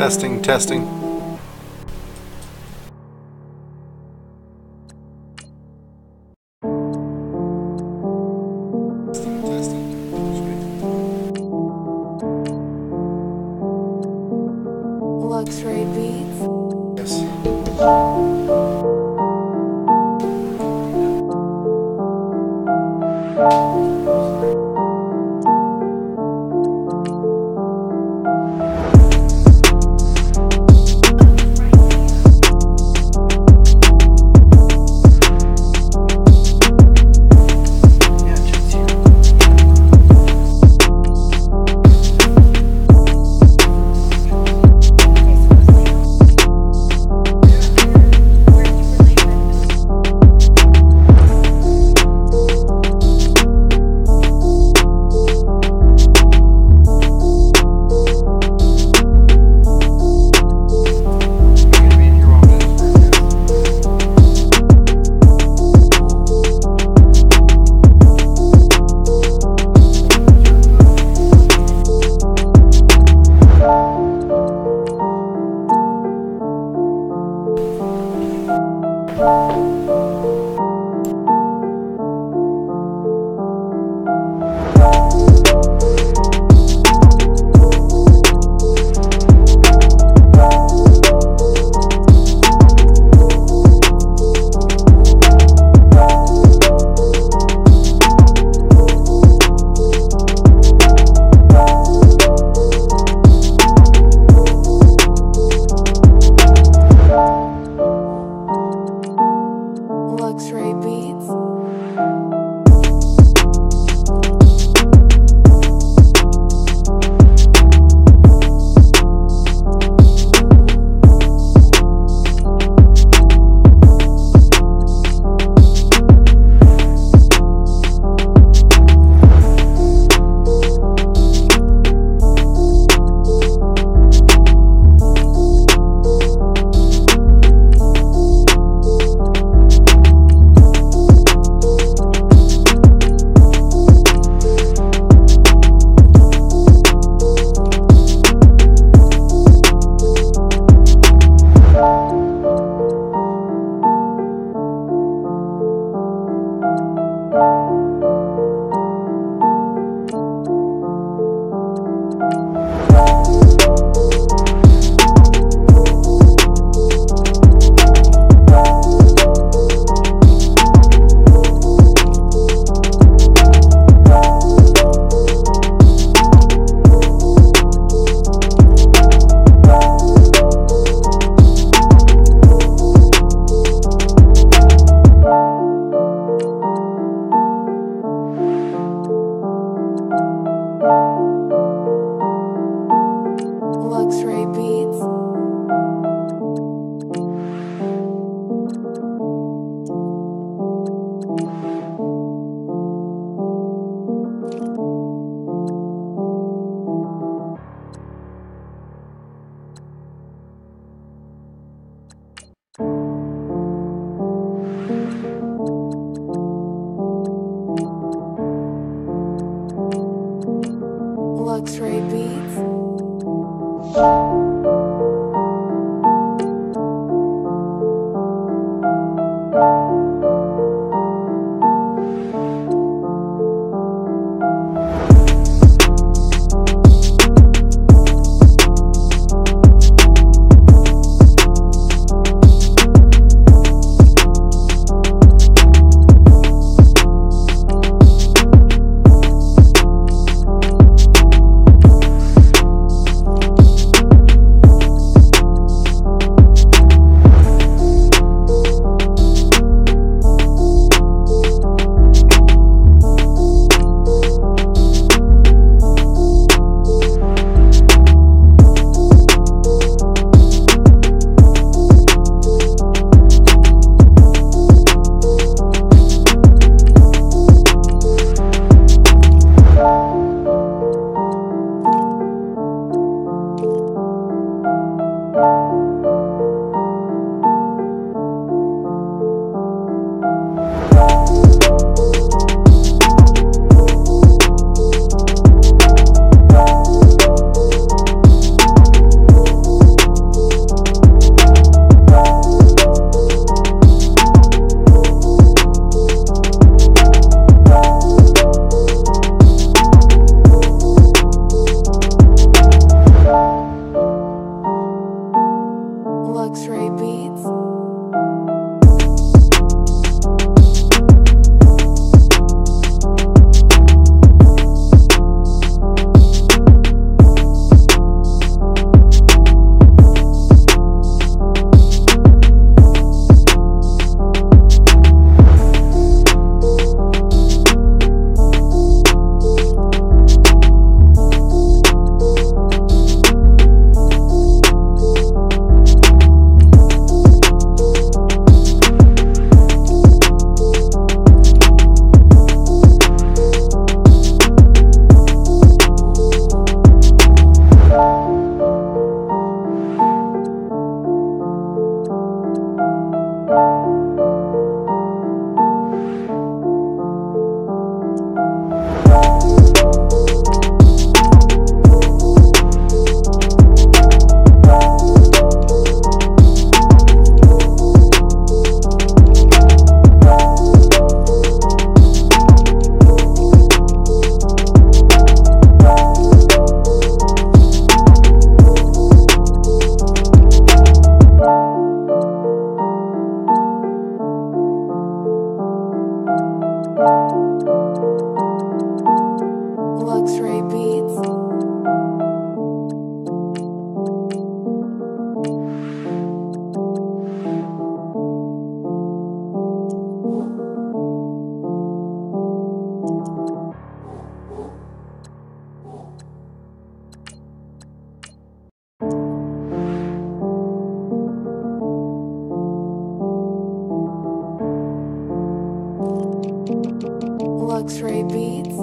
Testing, testing. Luxury Beats. Yes. Luxury Beats. Luxury Beats. Luxury Beats.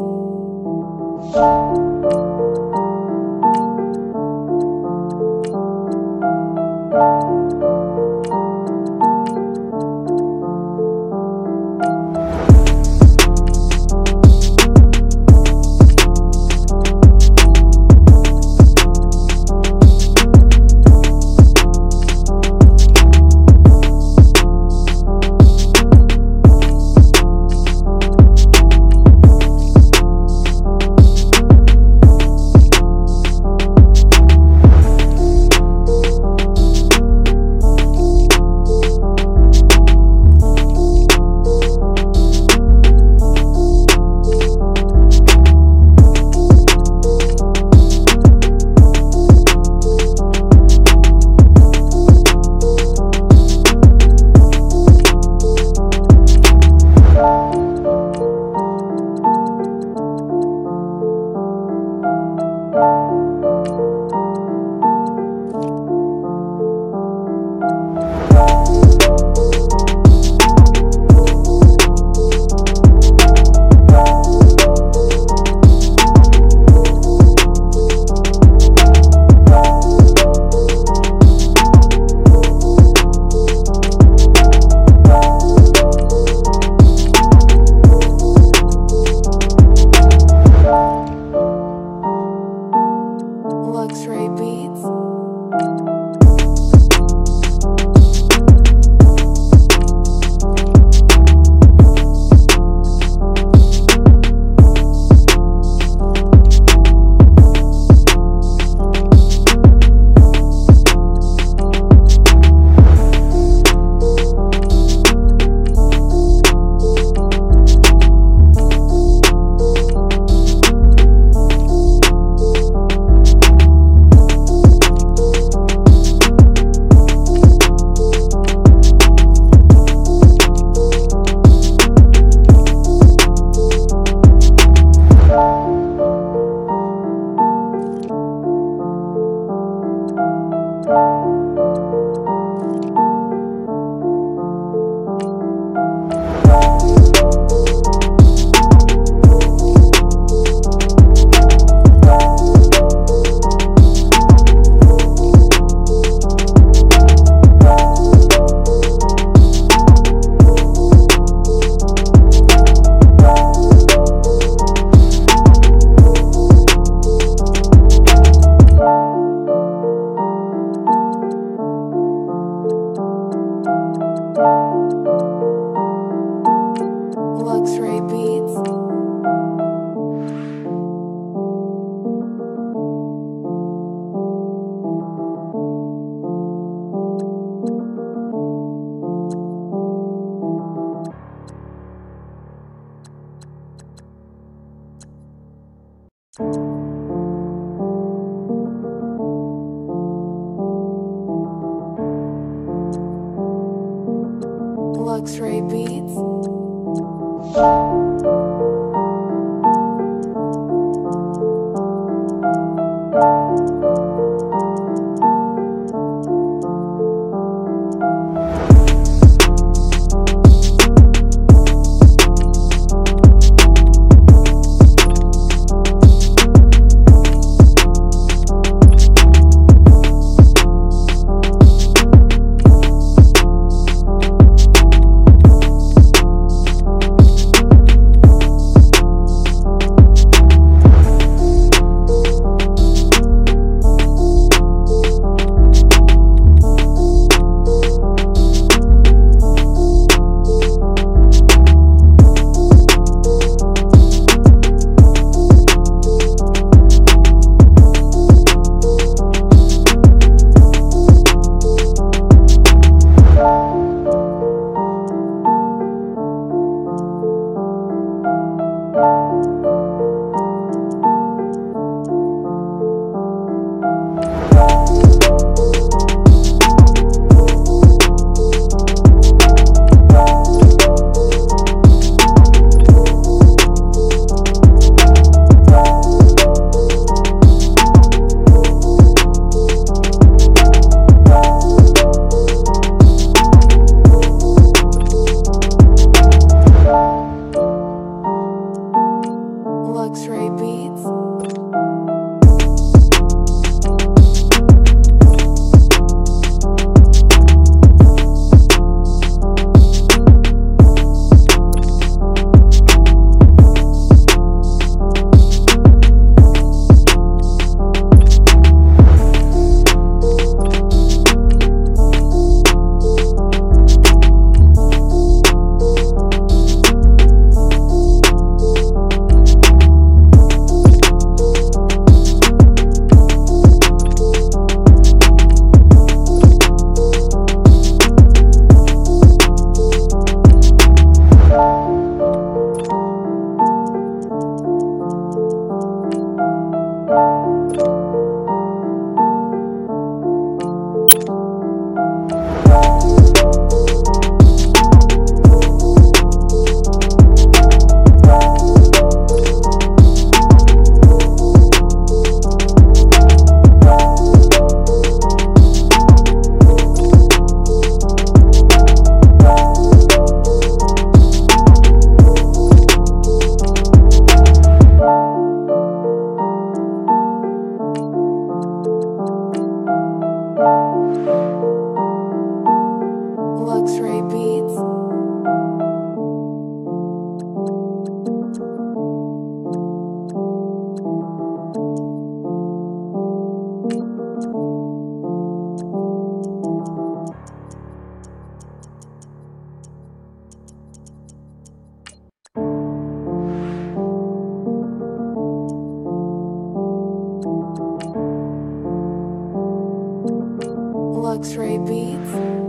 Luxury Beats. Luxury Beats. Luxury Beats. Luxury Beats. Luxury Beats. Luxury Beats.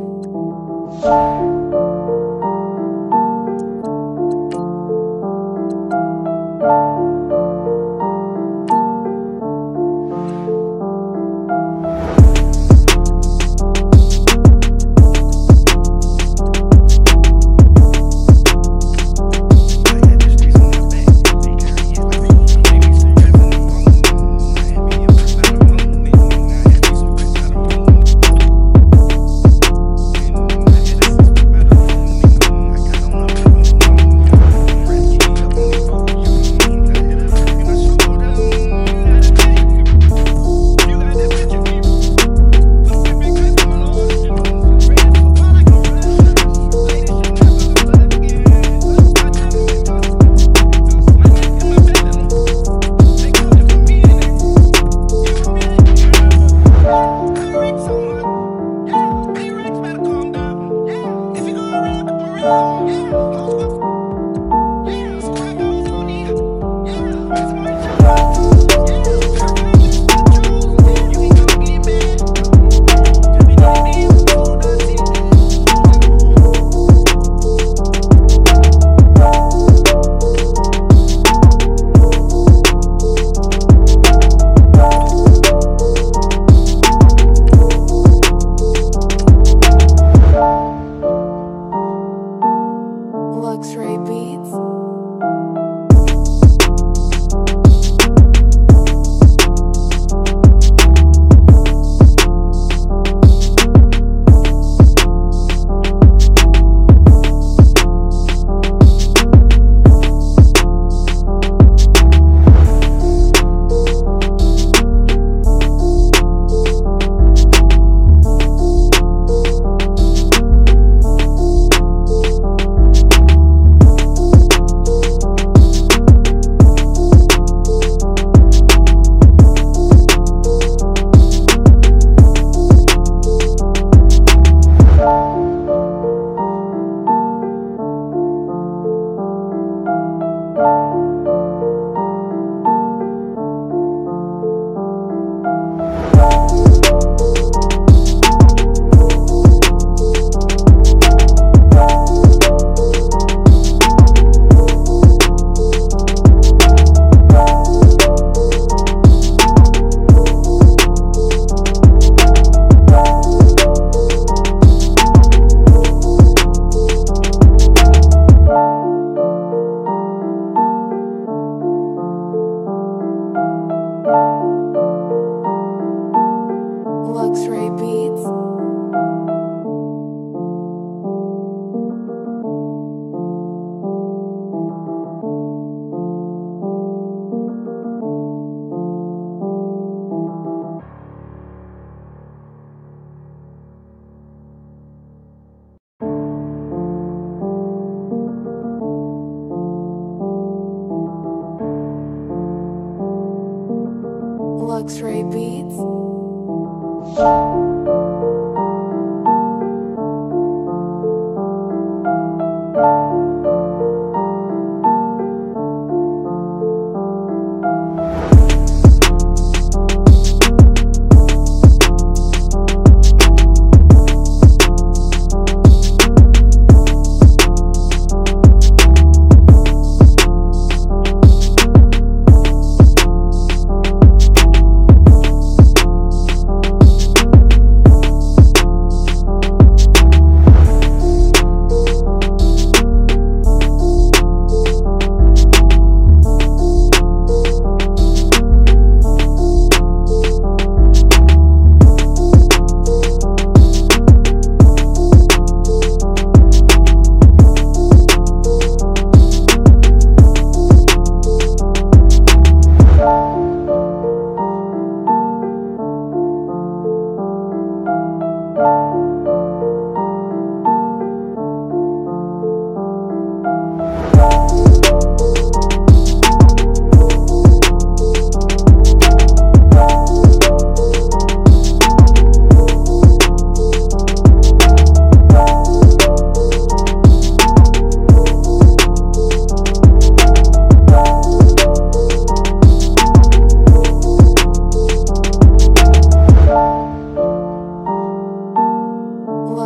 Luxury Beats.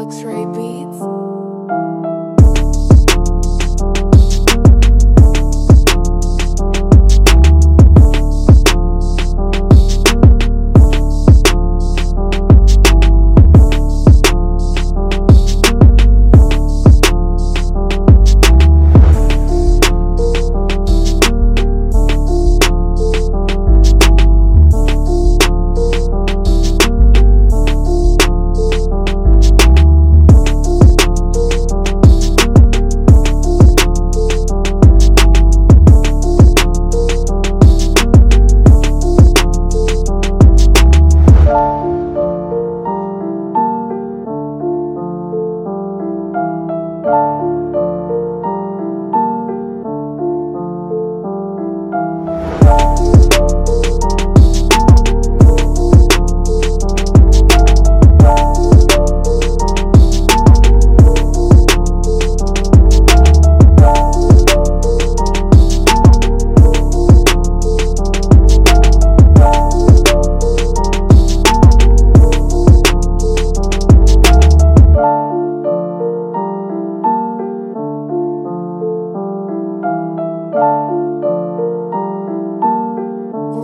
Luxury Beats.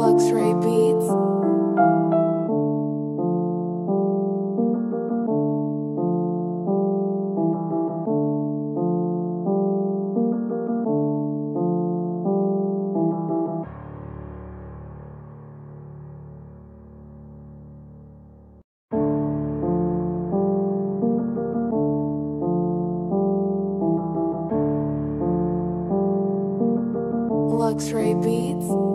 Luxury Beats. Luxury Beats.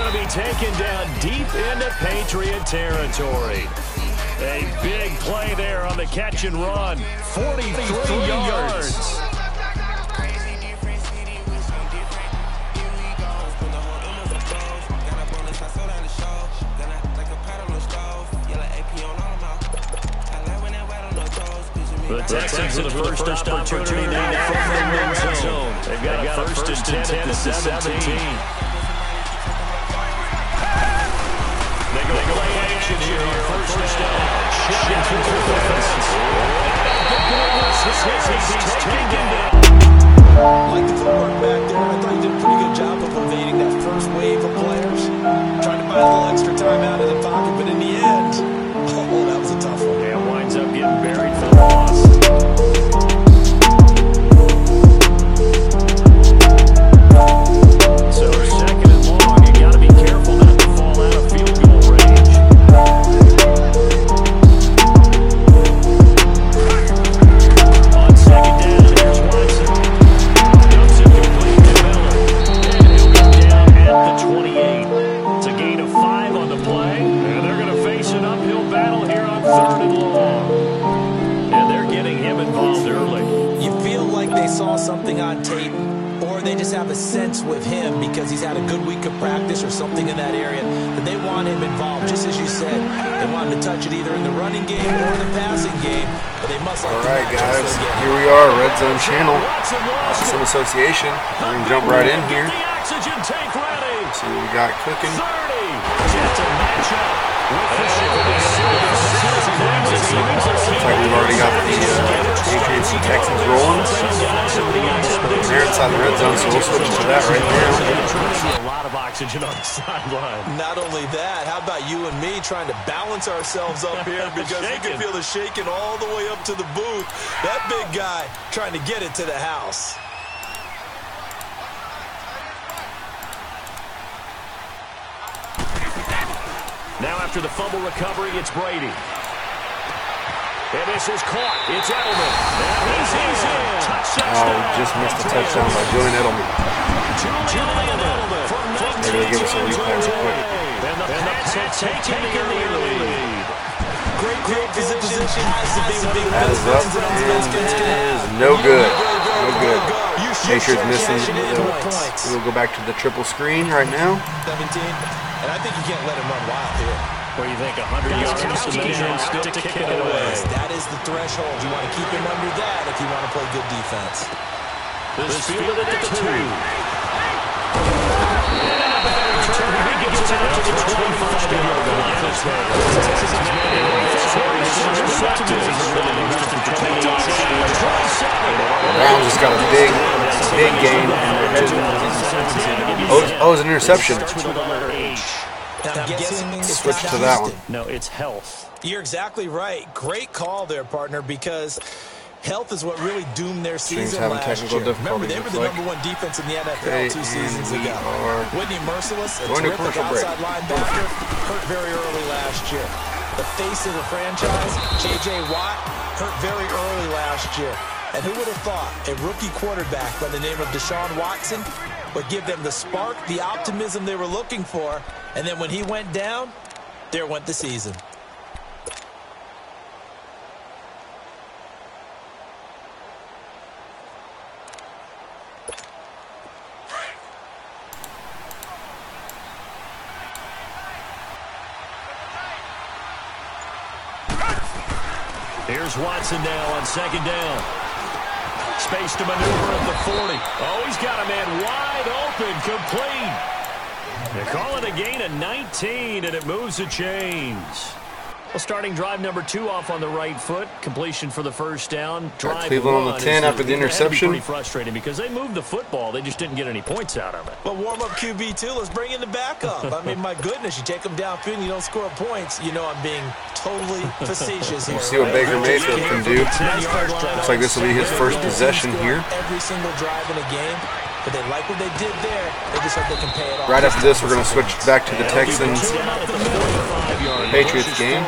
going to be taken down deep into Patriot territory. A big play there on the catch and run. 43 yards. The Texans with the first opportunity now from the red zone. They've got a first and 10 at the 17. They go play action here on first down. Shot through the fence. He's taken down. Like the footwork back there, I thought he did a pretty good job of evading that first wave of players. Trying to buy a little extra time out of the pocket, but in the end, oh, that was a tough one. Yeah, winds up getting buried for the loss. So second and long, you got to be careful not to fall out of field goal range. On second down, here's Watson. Dumps it complete to Miller. And he'll go down at the 28. It's a gain of 5 on the play. And they're going to face an uphill battle here on third and long. And they're getting him involved early. You feel like they saw something on tape, or they just have a sense with him because he's had a good week of practice or something in that area that they want him involved. Just as you said, they want him to touch it either in the running game or the passing game, but they must. All right, guys, here we are, Red Zone Channel, some association. We're gonna jump right in here. See what we got cooking. Looks like we've already got the Patriots and Texans rolling. They're inside the red zone, so we'll switch to that right now. A lot of oxygen on the sideline. Not only that, how about you and me trying to balance ourselves up here because we can feel the shaking all the way up to the booth. That big guy trying to get it to the house. Now after the fumble recovery, it's Brady. And this is caught. It's Edelman. And he's in. Touchdown. Oh, we just missed a touchdown by Julian Edelman. Maybe they give us a replay real quick. And the Pats have taken the early lead. Great position. That is up and is no good. No good. Patriots missing. We'll go back to the triple screen right now. 17, and I think you can't let him run wild here. What do you think, 100 yards to measure and still to kick it away? That is the threshold. You want to keep him under that if you want to play good defense. This field at the 2. He gets it out to the 25-yard line. Brown just got a big gain. Oh, it was an interception. Switch to that one. No, it's health. You're exactly right. Great call there, partner, because health is what really doomed their season last year. Remember, they were the #1 defense in the NFL 2 seasons ago. Whitney Merciless, a terrific outside linebacker, hurt very early last year. The face of the franchise, J.J. Watt, hurt very early last year. And who would have thought a rookie quarterback by the name of Deshaun Watson would give them the spark, the optimism they were looking for, and then when he went down, there went the season. Here's Watson now on second down. Space to maneuver at the 40. Oh, he's got a man wide open, complete. They call it a gain of 19, and it moves the chains. Well, starting drive number 2 off on the right foot. Completion for the first down. Drive Cleveland on the 10 after the interception. Pretty frustrating because they moved the football. They just didn't get any points out of it. Well, warm-up QB, too. Let's bring in the backup. I mean, my goodness, you take them downfield and you don't score points. You know I'm being totally facetious here. We'll see what Baker Mayfield can do. Looks like this will be his first possession here. Every single drive in a game. But they like what they did there. They just hope they can pay it off. Right after this, we're going to switch back to the Texans Patriots game.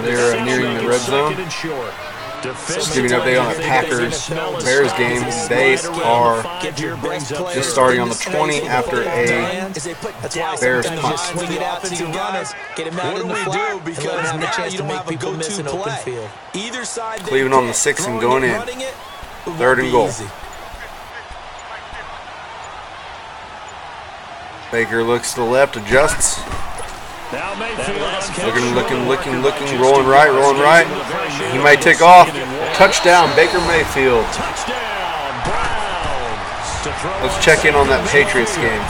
They're nearing the red zone. Just giving you an update on the Packers-Bears game. They are just starting on the 20 after a Bears punt. Cleveland on the 6 and going in. 3rd and goal. Baker looks to the left, adjusts. Looking, rolling right. He may take off. Touchdown, Baker Mayfield. Let's check in on that Patriots game.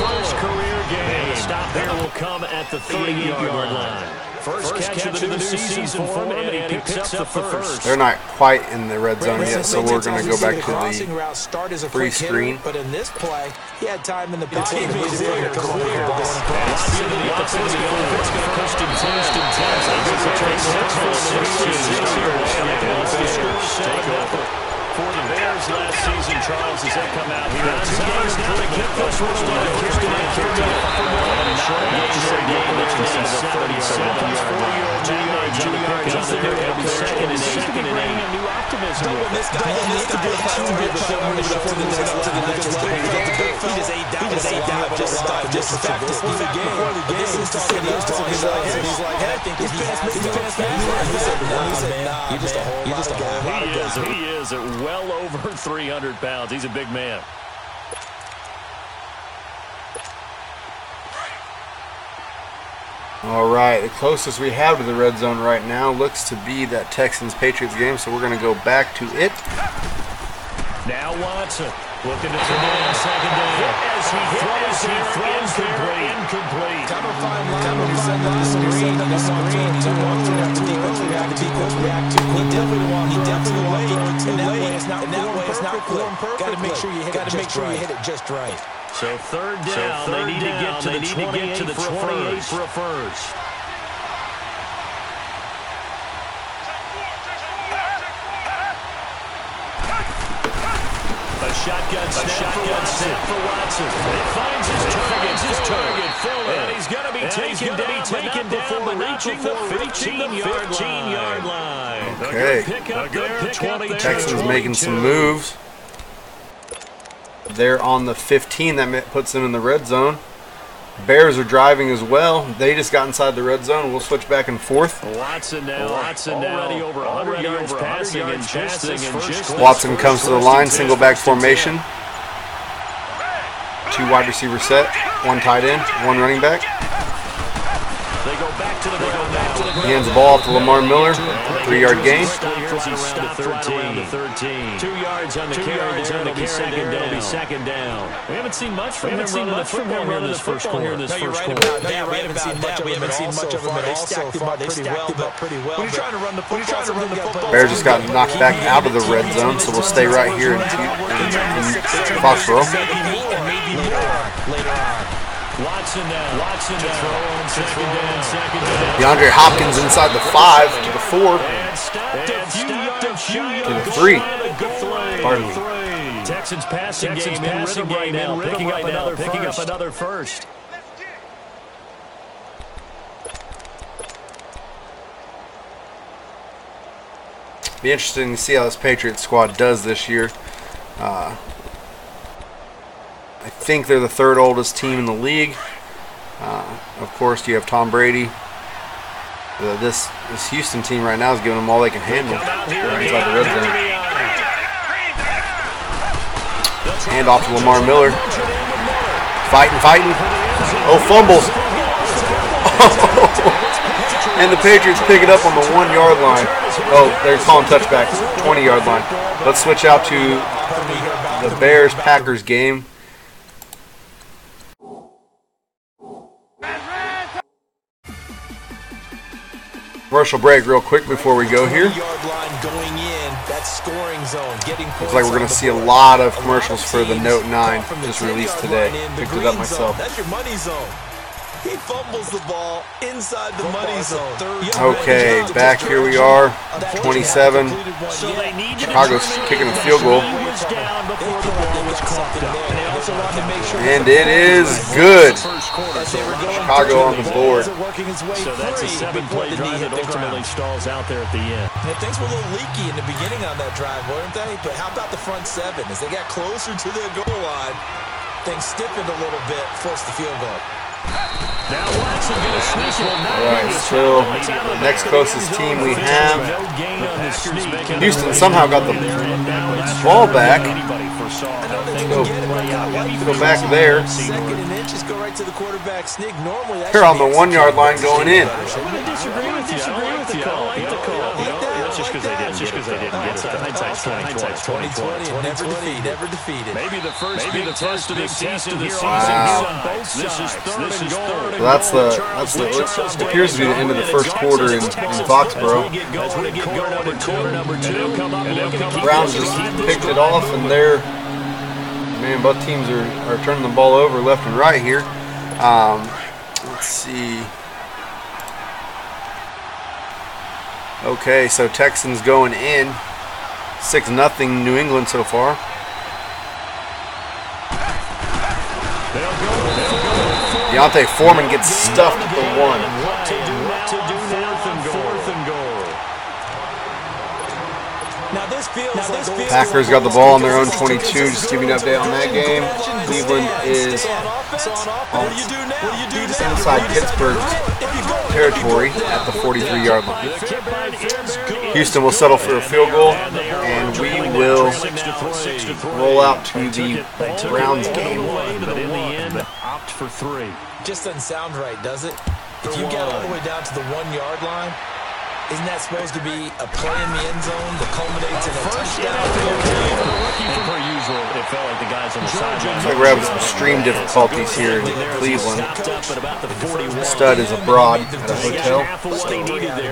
First career game. Stop there will come at the 38-yard line. First catch of the new season for him, and he picks up the first. They're not quite in the red zone yet, so we're going to go back to the free screen. But in this play, he had time in the between. For the Bears last season, Charles, as they come out here, 2 games now to get this one away. He is at well over 300 pounds. He's a big man. All right, the closest we have to the red zone right now looks to be that Texans-Patriots game, so we're going to go back to it. Now Watson looking to turn it on second down. As he throws incomplete. Got to make sure you hit it just right. So 3rd down, they need to get to the 28 for a first. A shotgun snap for Watson. It finds his target, Fuller. And he's going to be taken down reaching the 15-yard line. Okay. A good pick up there. Texans making some moves. They're on the 15. That puts them in the red zone. Bears are driving as well. They just got inside the red zone. We'll switch back and forth. Watson already over 100 yards passing and just Watson comes to the line, single back formation. 2 wide receiver set, 1 tight end, 1 running back. They go back to the ground now. He hands the ball off to Lamar Miller, 3-yard gain. Stopped around the 13. 2 yards on the carry. It'll be second down. We haven't seen much from him running the football here in this first quarter. We haven't seen much of him at all so far. They stacked him up pretty well. When you're trying to run the football, Bears just got knocked back out of the red zone, so we'll stay right here in Foxborough. Later on. Watson to throw on second down. DeAndre Hopkins inside the 5 to the 4 to the 3. Pardon me. Texans passing game in rhythm right now, picking up another first. Be interesting to see how this Patriots squad does this year. I think they're the 3rd oldest team in the league. Of course, you have Tom Brady. This Houston team right now is giving them all they can handle. They're inside the red zone. Hand off to Lamar Miller. Fighting. Oh, fumbles. And the Patriots pick it up on the 1-yard line. Oh, they're calling touchback. 20-yard line. Let's switch out to the Bears-Packers game. Commercial break real quick before we go here. Looks like we're going to see a lot of commercials for the Note 9 just released today. Picked it up myself. That's your money zone. He fumbles the ball inside the money zone. Okay, back here we are, 27. Chicago's kicking a field goal. And it is good. Chicago on the board. So that's a 7-play drive that ultimately stalls out there at the end. And things were a little leaky in the beginning on that drive, weren't they? But how about the front seven? As they got closer to the goal line, things stiffened a little bit, forced the field goal. Now Watson going to sneak one. All right, still next closest team we have. Houston somehow got the ball back. Go back there. They're on the 1 yard line going in. I disagree with you. I like the call. That's just because they didn't get it. Hindsight's 2020. Never defeated. Maybe the first big test of the season here on both sides. This is third and goal. That's it appears to be the end of the first quarter in Foxborough. Browns just picked it off, and both teams are turning the ball over left and right here. Let's see. Okay, so Texans going in. 6-0 New England so far. Deontay Foreman gets stuffed at the 1. Packers got the ball on their own 22. Just giving you an update on that game. Cleveland is inside Pittsburgh's territory at the 43-yard line. Houston will settle for a field goal, and we will roll out to the Browns game. But in the end, opt for 3. Just doesn't sound right, does it? If you get all the way down to the 1 yard line, isn't that supposed to be a play in the end zone that culminates in a touchdown? And per usual, it felt like the guys on the sideline. Looks like we're having some stream difficulties here in Cleveland. Stud is abroad at a hotel.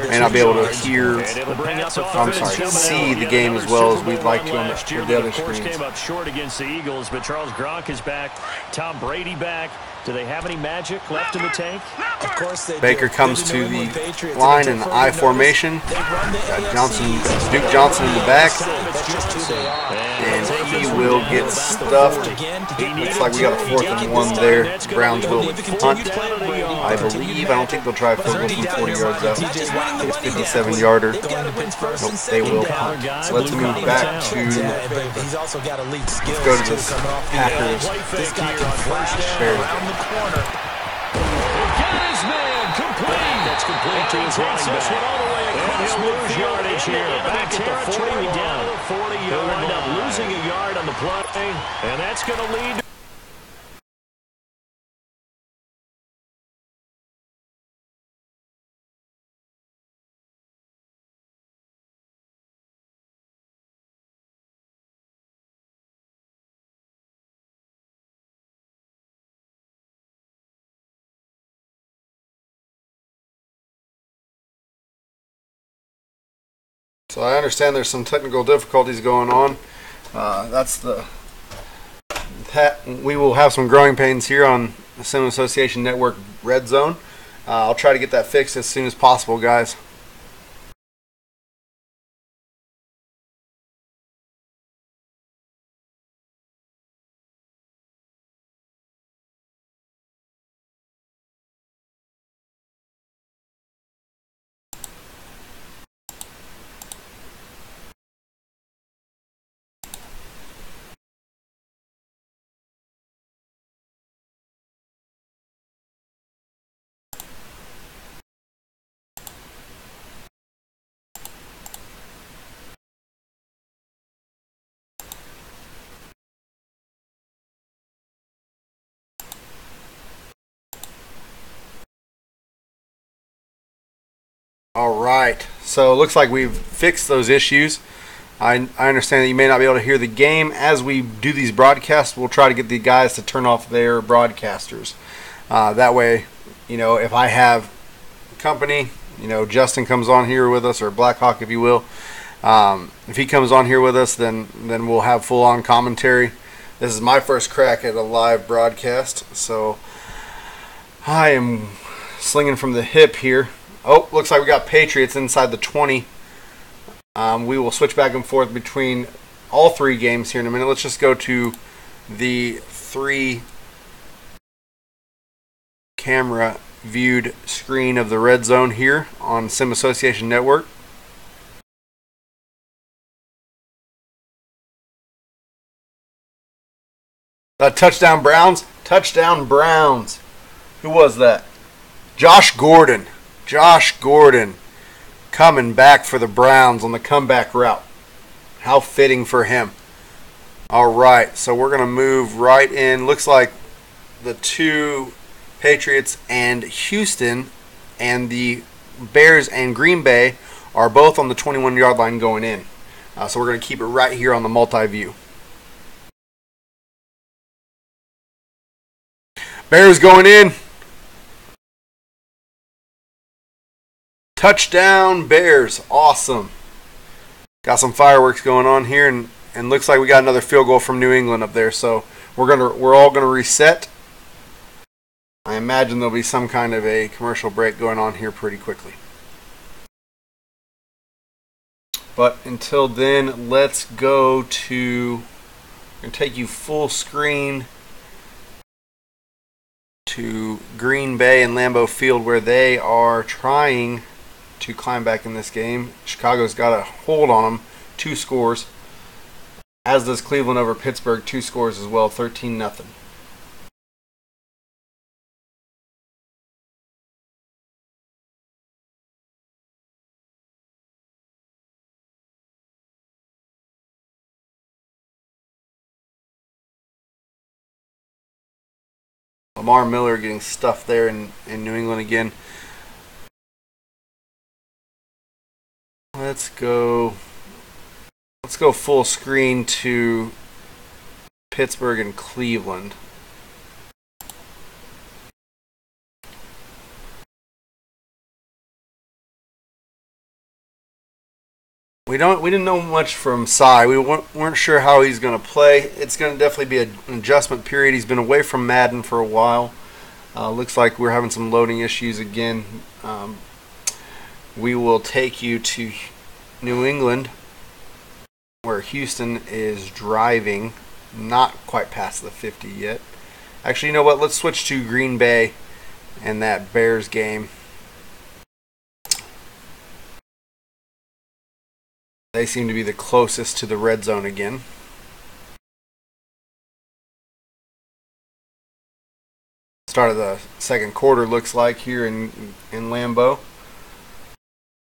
May not be able to see the game as well as we'd like to on the other screens. Came up short against the Eagles, but Charles Gronk is back. Tom Brady back. Do they have any magic left in the tank? Of course they Baker do. comes to the line in I formation. Got Duke Johnson in the back. And he will get stuffed. Looks like we got a 4th and 1 there. Browns will punt, I believe. I don't think they'll try a field goal from 40 yards out. It's 57-yarder. Nope, they will punt. So let's move back to, let's go to this Packers. The corner. Got his man complete. That's complete to his running back. And he'll lose yardage here. Back at the 40, down to the 40-yard line. He'll wind up losing a yard on the play, and that's going to lead to So I understand there's some technical difficulties going on. We will have some growing pains here on the Sim Association Network RedZone. I'll try to get that fixed as soon as possible, guys. All right, so it looks like we've fixed those issues. I understand that you may not be able to hear the game. As we do these broadcasts, we'll try to get the guys to turn off their broadcasters. That way, if I have company, Justin comes on here with us, or Blackhawk, if you will. If he comes on here with us, then we'll have full-on commentary. This is my first crack at a live broadcast, so I am slinging from the hip here. Oh, looks like we got Patriots inside the 20. We will switch back and forth between all three games here in a minute. Let's just go to the 3 camera viewed screen of the Red Zone here on Sim Association Network. Touchdown Browns. Touchdown Browns. Who was that? Josh Gordon. Josh Gordon coming back for the Browns on the comeback route. How fitting for him. All right, so we're going to move right in. Looks like the 2 Patriots and Houston and the Bears and Green Bay are both on the 21-yard line going in. So we're going to keep it right here on the multi-view. Bears going in. Touchdown Bears. Awesome. Got some fireworks going on here, and looks like we got another field goal from New England up there. So we're all gonna reset. I imagine there'll be some kind of a commercial break going on here pretty quickly. But until then, let's go to. I'm gonna take you full screen to Green Bay and Lambeau Field, where they are trying to climb back in this game. Chicago's got a hold on them, 2 scores. As does Cleveland over Pittsburgh, 2 scores as well, 13-0. Lamar Miller getting stuffed there in New England again. Let's go full screen to Pittsburgh and Cleveland. We didn't know much from Cy. We weren't sure how he's going to play. It's going to definitely be an adjustment period. He's been away from Madden for a while. Looks like we're having some loading issues again. We will take you to New England, where Houston is driving, not quite past the 50 yet. Actually, you know what? Let's switch to Green Bay and that Bears game. They seem to be the closest to the red zone again. Start of the second quarter looks like here in Lambeau.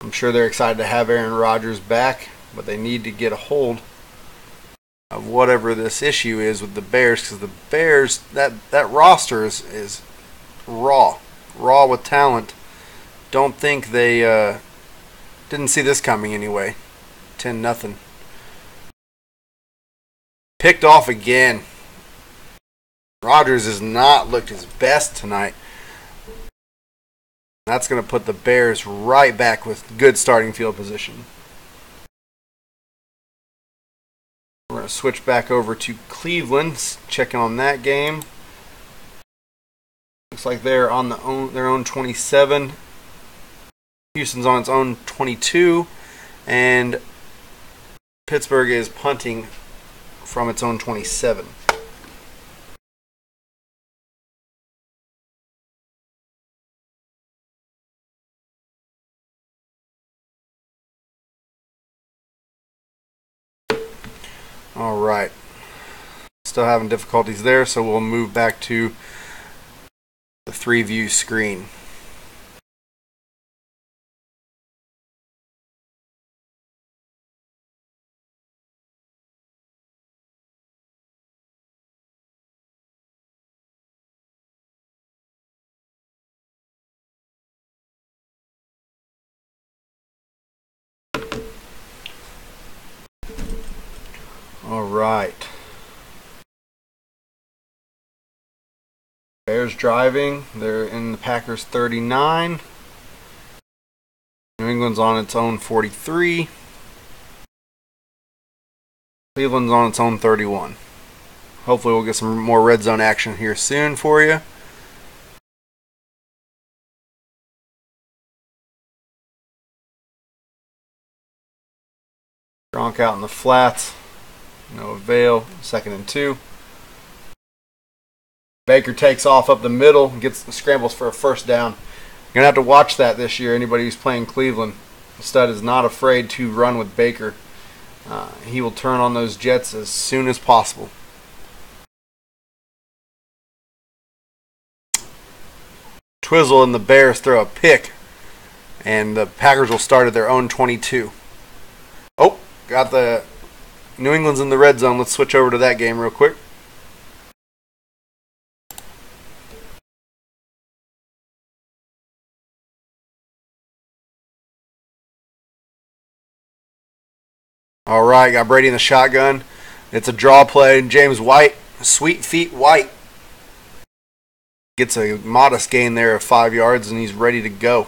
I'm sure they're excited to have Aaron Rodgers back, but they need to get a hold of whatever this issue is with the Bears, because the Bears, that roster is raw with talent. Don't think they didn't see this coming anyway. 10-0. Picked off again. Rodgers has not looked his best tonight. That's going to put the Bears right back with good starting field position. We're going to switch back over to Cleveland, checking on that game. Looks like they're on their own 27. Houston's on its own 22. And Pittsburgh is punting from its own 27. All right. Still having difficulties there, so we'll move back to the 3-view screen. All right. Bears driving. They're in the Packers 39. New England's on its own 43. Cleveland's on its own 31. Hopefully we'll get some more red zone action here soon for you. Gronk out in the flats. No avail. 2nd and 2. Baker takes off up the middle and scrambles for a first down. You're going to have to watch that this year. Anybody who's playing Cleveland. Stud is not afraid to run with Baker. He will turn on those Jets as soon as possible. Twizzle and the Bears throw a pick, and the Packers will start at their own 22. Oh, got the New England's in the red zone. Let's switch over to that game real quick. All right, got Brady in the shotgun. It's a draw play. James White, Sweet Feet White, gets a modest gain there of 5 yards, and he's ready to go.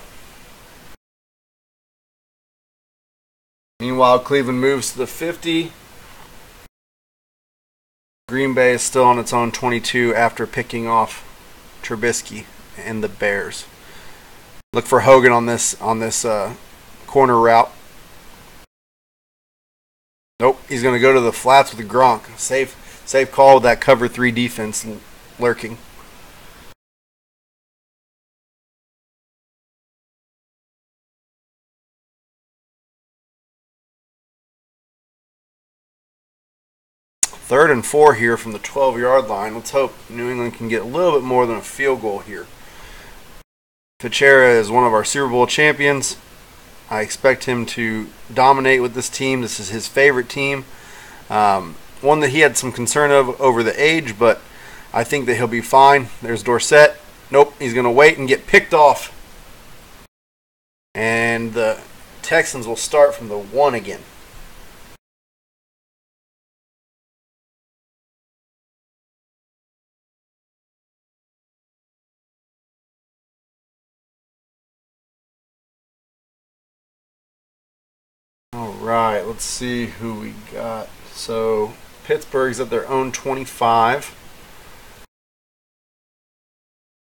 Meanwhile, Cleveland moves to the 50. Green Bay is still on its own 22 after picking off Trubisky and the Bears. Look for Hogan on this corner route. Nope, he's going to go to the flats with Gronk. Safe call with that cover 3 defense lurking. Third and 4 here from the 12-yard line. Let's hope New England can get a little bit more than a field goal here. Fichera is one of our Super Bowl champions. I expect him to dominate with this team. This is his favorite team. One that he had some concern of over the age, but I think that he'll be fine. There's Dorsett. Nope, he's going to wait and get picked off. And the Texans will start from the 1 again. All right, let's see who we got. So Pittsburgh's at their own 25.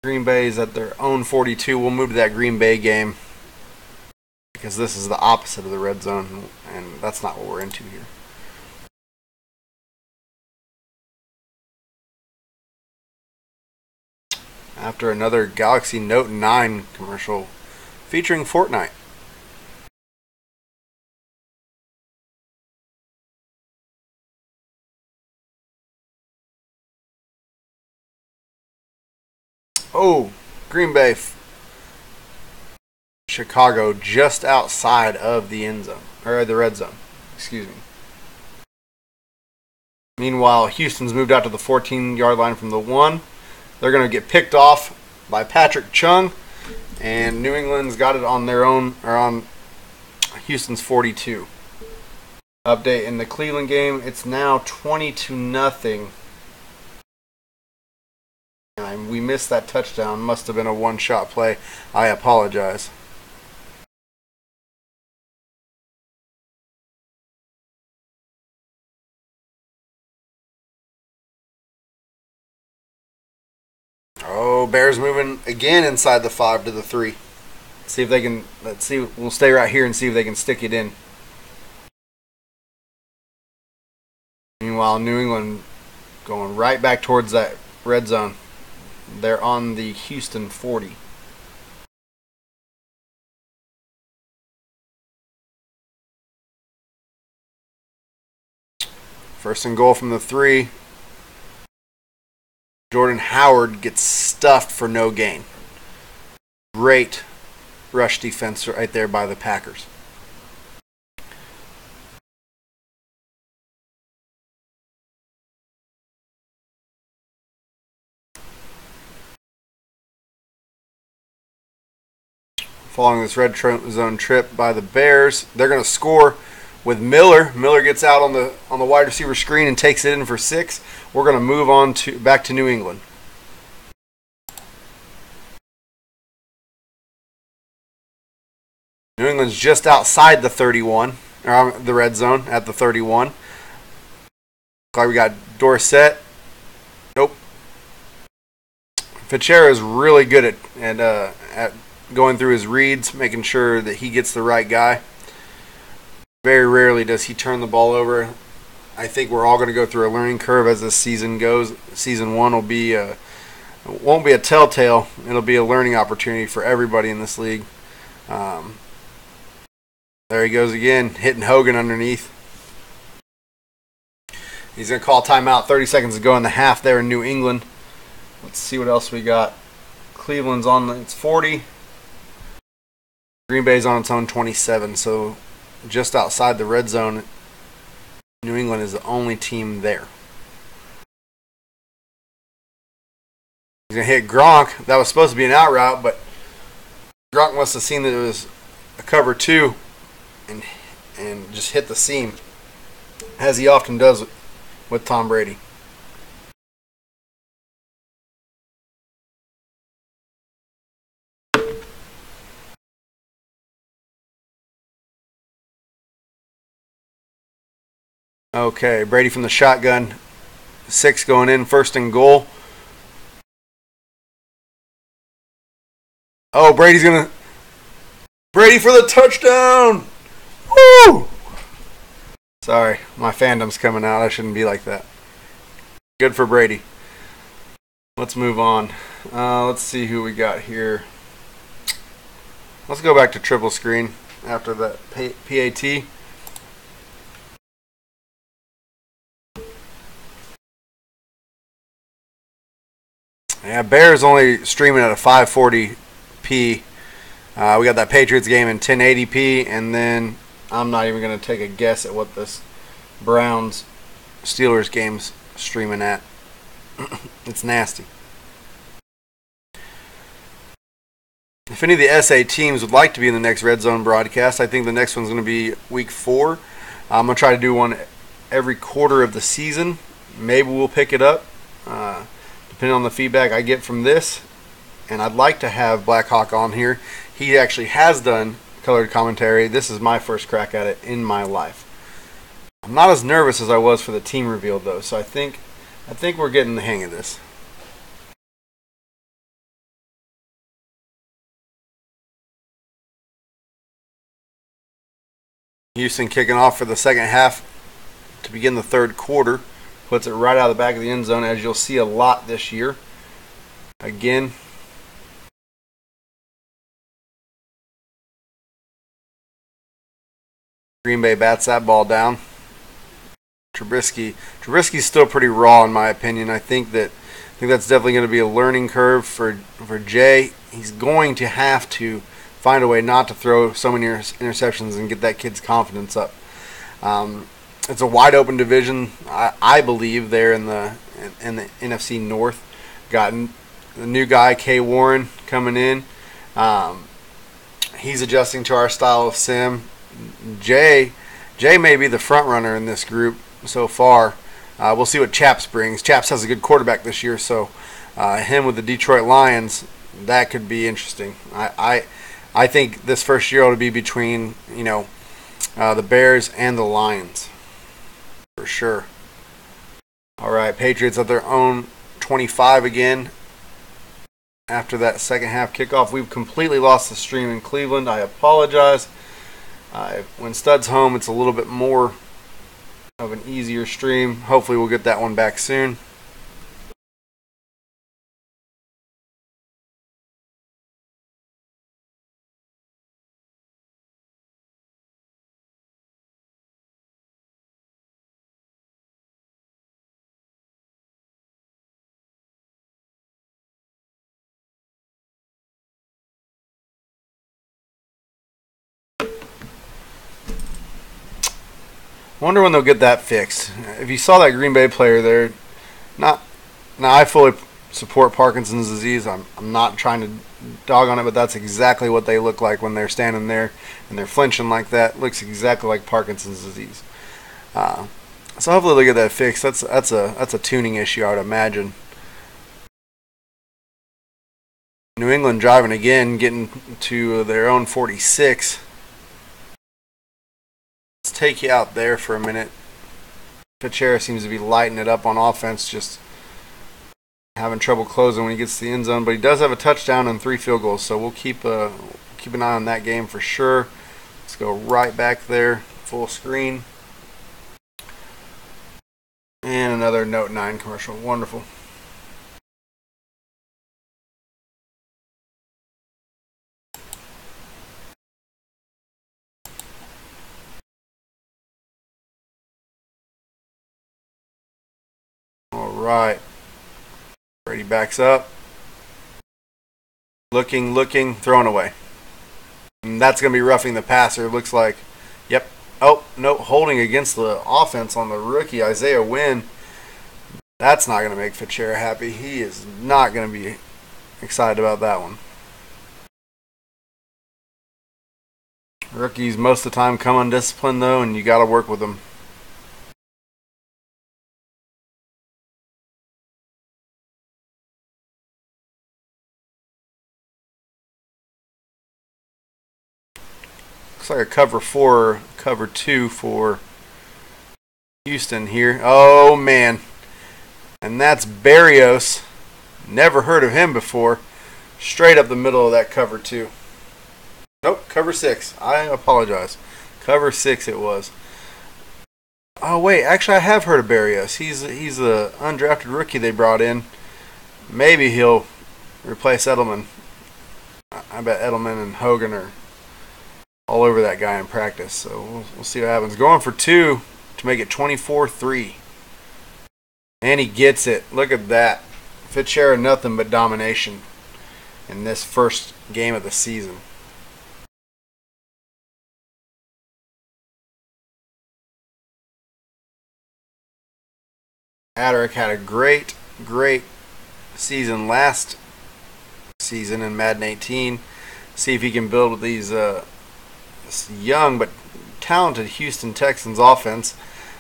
Green Bay's at their own 42. We'll move to that Green Bay game because this is the opposite of the red zone, and that's not what we're into here. After another Galaxy Note 9 commercial featuring Fortnite. Oh, Green Bay, Chicago, just outside of the end zone, or the red zone, excuse me. Meanwhile, Houston's moved out to the 14-yard line from the 1. They're going to get picked off by Patrick Chung, and New England's got it on their own, or on Houston's 42. Update in the Cleveland game, it's now 20-0. We missed that touchdown. Must have been a one-shot play. I apologize. Oh, Bears moving again inside the 5 to the 3. See if they can. Let's see. We'll stay right here and see if they can stick it in. Meanwhile, New England going right back towards that red zone. They're on the Houston 40. First and goal from the 3. Jordan Howard gets stuffed for no gain. Great rush defense right there by the Packers. Following this red zone trip by the Bears, they're going to score with Miller. Miller gets out on the wide receiver screen and takes it in for 6. We're going to move on back to New England. New England's just outside the 31, or the red zone at the 31. Looks like we got Dorsett. Nope. Fichera is really good at going through his reads, making sure that he gets the right guy. Very rarely does he turn the ball over. I think we're all going to go through a learning curve as this season goes. Season 1 will be won't be a telltale. It'll be a learning opportunity for everybody in this league. There he goes again, hitting Hogan underneath. He's going to call timeout. 30 seconds to go in the half there in New England. Let's see what else we got. Cleveland's on its 40. Green Bay's on its own 27. So just outside the red zone, New England is the only team there. He's going to hit Gronk. That was supposed to be an out route, but Gronk must have seen that it was a cover 2 and just hit the seam, as he often does with Tom Brady. Okay, Brady from the shotgun. 6 going in, 1st and goal. Oh, Brady for the touchdown! Woo! Sorry, my fandom's coming out. I shouldn't be like that. Good for Brady. Let's move on. Let's see who we got here. Let's go back to triple screen after that PAT. Yeah, Bears only streaming at a 540p. We got that Patriots game in 1080p, and then I'm not even going to take a guess at what this Browns-Steelers game's streaming at. It's nasty. If any of the SA teams would like to be in the next Red Zone broadcast, I think the next one's going to be Week 4. I'm going to try to do one every quarter of the season. Maybe we'll pick it up, depending on the feedback I get from this. And I'd like to have Blackhawk on here. He actually has done colored commentary. This is my first crack at it in my life. I'm not as nervous as I was for the team reveal, though, so I think we're getting the hang of this. Houston kicking off for the second half to begin the third quarter. Puts it right out of the back of the end zone, as you'll see a lot this year. Again, Green Bay bats that ball down. Trubisky's still pretty raw in my opinion. I think that's definitely going to be a learning curve for Jay. He's going to have to find a way not to throw so many interceptions and get that kid's confidence up. It's a wide open division, I believe, there in the NFC North. Got the new guy, K. Warren, coming in. He's adjusting to our style of sim. Jay may be the front runner in this group so far. We'll see what Chaps brings. Chaps has a good quarterback this year, so him with the Detroit Lions, that could be interesting. I think this first year ought to be between the Bears and the Lions for sure. All right, Patriots at their own 25 again. After that second half kickoff, we've completely lost the stream in Cleveland. I apologize. When Stud's home, it's a little bit more of an easier stream. Hopefully we'll get that one back soon. Wonder when they'll get that fixed. If you saw that Green Bay player there, now I fully support Parkinson's disease. I'm not trying to dog on it, but that's exactly what they look like when they're standing there and they're flinching like that. It looks exactly like Parkinson's disease. So hopefully they'll get that fixed. That's a tuning issue, I would imagine. New England driving again, getting to their own 46. Let's take you out there for a minute. Pichera seems to be lighting it up on offense, just having trouble closing when he gets to the end zone. But he does have a touchdown and 3 field goals, so we'll keep an eye on that game for sure. Let's go right back there. full screen. And another Note 9 commercial. Wonderful. All right. Brady backs up. Looking, throwing away. And that's going to be roughing the passer. Looks like. Yep. Oh, no, holding against the offense on the rookie, Isaiah Wynn. That's not going to make Fitzgerald happy. He is not going to be excited about that one. Rookies most of the time come undisciplined, though, and you got to work with them. Looks like a cover 4, cover 2 for Houston here. Oh, man. And that's Barrios. Never heard of him before. Straight up the middle of that cover 2. Nope, cover 6. I apologize. Cover 6 it was. Oh, wait. Actually, I have heard of Barrios. He's the undrafted rookie they brought in. Maybe he'll replace Edelman. I bet Edelman and Hogan are all over that guy in practice. So we'll see what happens. Going for 2 to make it 24-3. And he gets it. Look at that. Fitzgerald nothing but domination in this first game of the season. Aderick had a great season last season in Madden 18. See if he can build with these young but talented Houston Texans offense.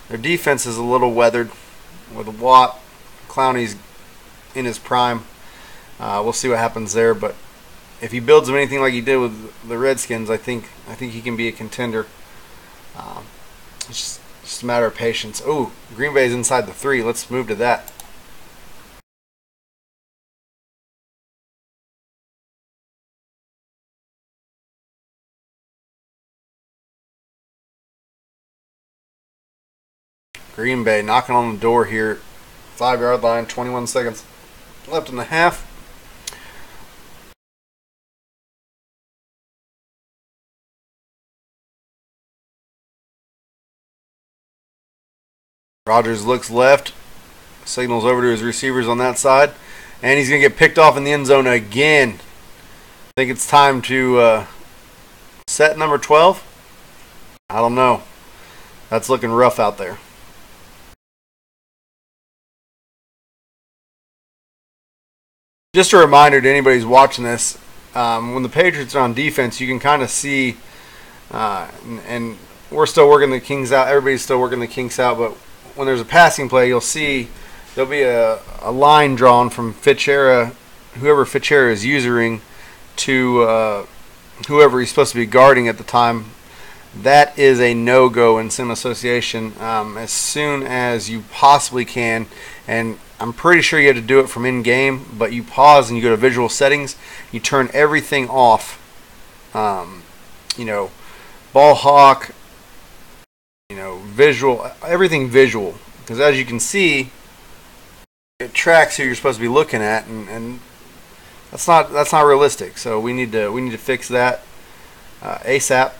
Their defense is a little weathered with Watt. Clowney's in his prime. We'll see what happens there, but if he builds them anything like he did with the Redskins, I think he can be a contender. It's just a matter of patience. Oh, Green Bay's inside the 3. Let's move to that. Green Bay knocking on the door here. 5-yard line, 21 seconds left in the half. Rodgers looks left, signals over to his receivers on that side, and he's going to get picked off in the end zone again. I think it's time to set number 12. I don't know. That's looking rough out there. Just a reminder to anybody who's watching this, when the Patriots are on defense, you can kind of see, and we're still working the kinks out. Everybody's still working the kinks out, but when there's a passing play, you'll see there'll be a line drawn from Fitzgerald, whoever Fitzgerald is using, to whoever he's supposed to be guarding at the time. That is a no-go in sim association as soon as you possibly can. And I'm pretty sure you have to do it from in-game, but you pause and you go to visual settings. You turn everything off. Ball hawk, visual, everything visual. Because as you can see, it tracks who you're supposed to be looking at, and that's not realistic. So we need to fix that ASAP.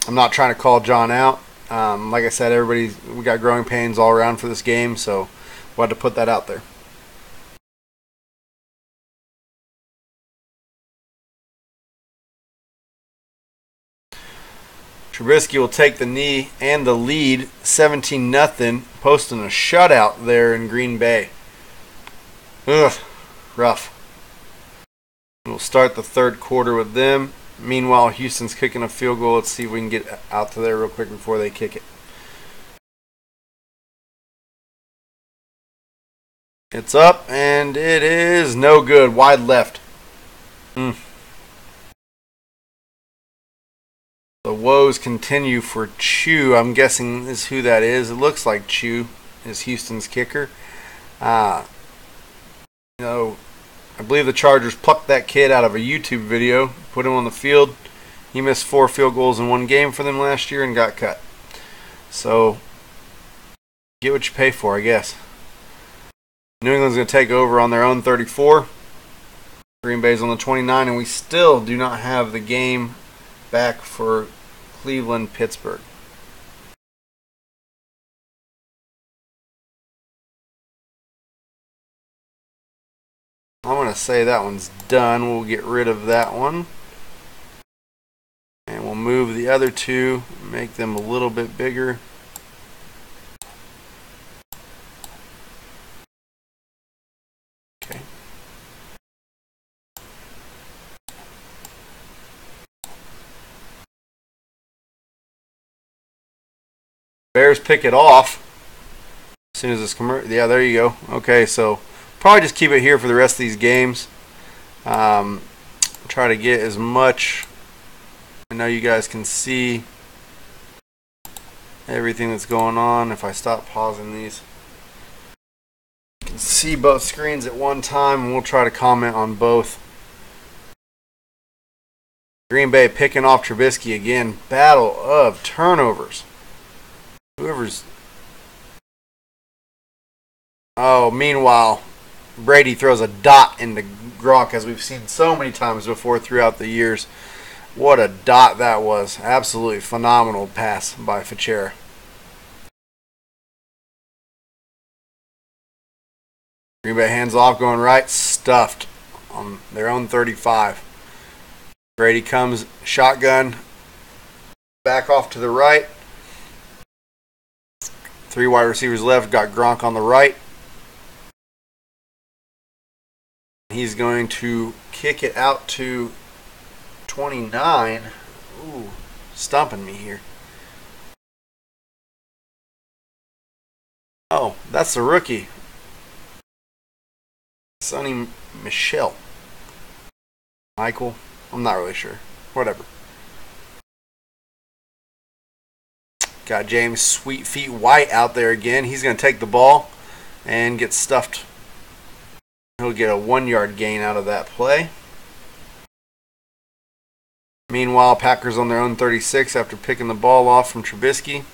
I'm not trying to call John out. Like I said, we got growing pains all around for this game, so we had to put that out there. Trubisky will take the knee and the lead, 17-0, posting a shutout there in Green Bay. Ugh, rough. We'll start the third quarter with them. Meanwhile, Houston's kicking a field goal. Let's see if we can get out to there real quick before they kick it. It's up, and it is no good. Wide left. The woes continue for Chew. I'm guessing is who that is. It looks like Chew is Houston's kicker. I believe the Chargers plucked that kid out of a YouTube video, put him on the field, He missed 4 field goals in one game for them last year and got cut. So, get what you pay for, I guess. New England's going to take over on their own 34. Green Bay's on the 29, and we still do not have the game back for Cleveland-Pittsburgh. I'm going to say that one's done. We'll get rid of that one. And we'll move the other two, make them a little bit bigger. Okay. Bears pick it off as soon as this commercial. Yeah, there you go. Okay, so probably just keep it here for the rest of these games. Try to get as much. I know you guys can see everything that's going on. If I stop pausing these, you can see both screens at one time, and we'll try to comment on both. Green Bay picking off Trubisky again. Battle of turnovers. Whoever's... Oh, meanwhile, Brady throws a dot into Gronk, as we've seen so many times before throughout the years. What a dot that was. Absolutely phenomenal pass by Fichera. Green Bay hands off, going right, stuffed on their own 35. Brady comes, shotgun, back off to the right. 3 wide receivers left, got Gronk on the right. He's going to kick it out to 29. Ooh, stumping me here. Oh, that's the rookie. Sonny Michel. Michael? I'm not really sure. Whatever. Got James Sweet Feet White out there again. He's going to take the ball and get stuffed. He'll get a 1-yard gain out of that play. Meanwhile, Packers on their own 36 after picking the ball off from Trubisky.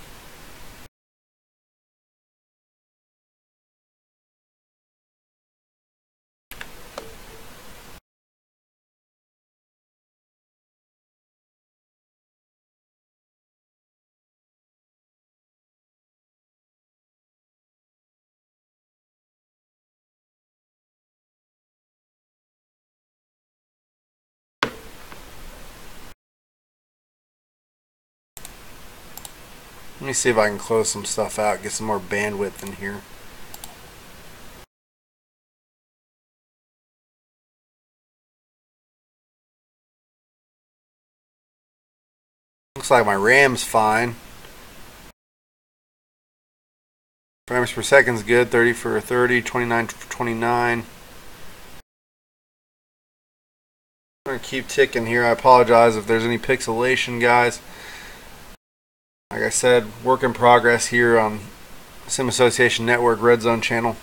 Let me see if I can close some stuff out, get some more bandwidth in here. Looks like my RAM's fine. Frames per second's good, 30 for 30, 29 for 29. I'm going to keep ticking here. I apologize if there's any pixelation, guys. Like I said, work in progress here on Sim Association Network RedZone channel.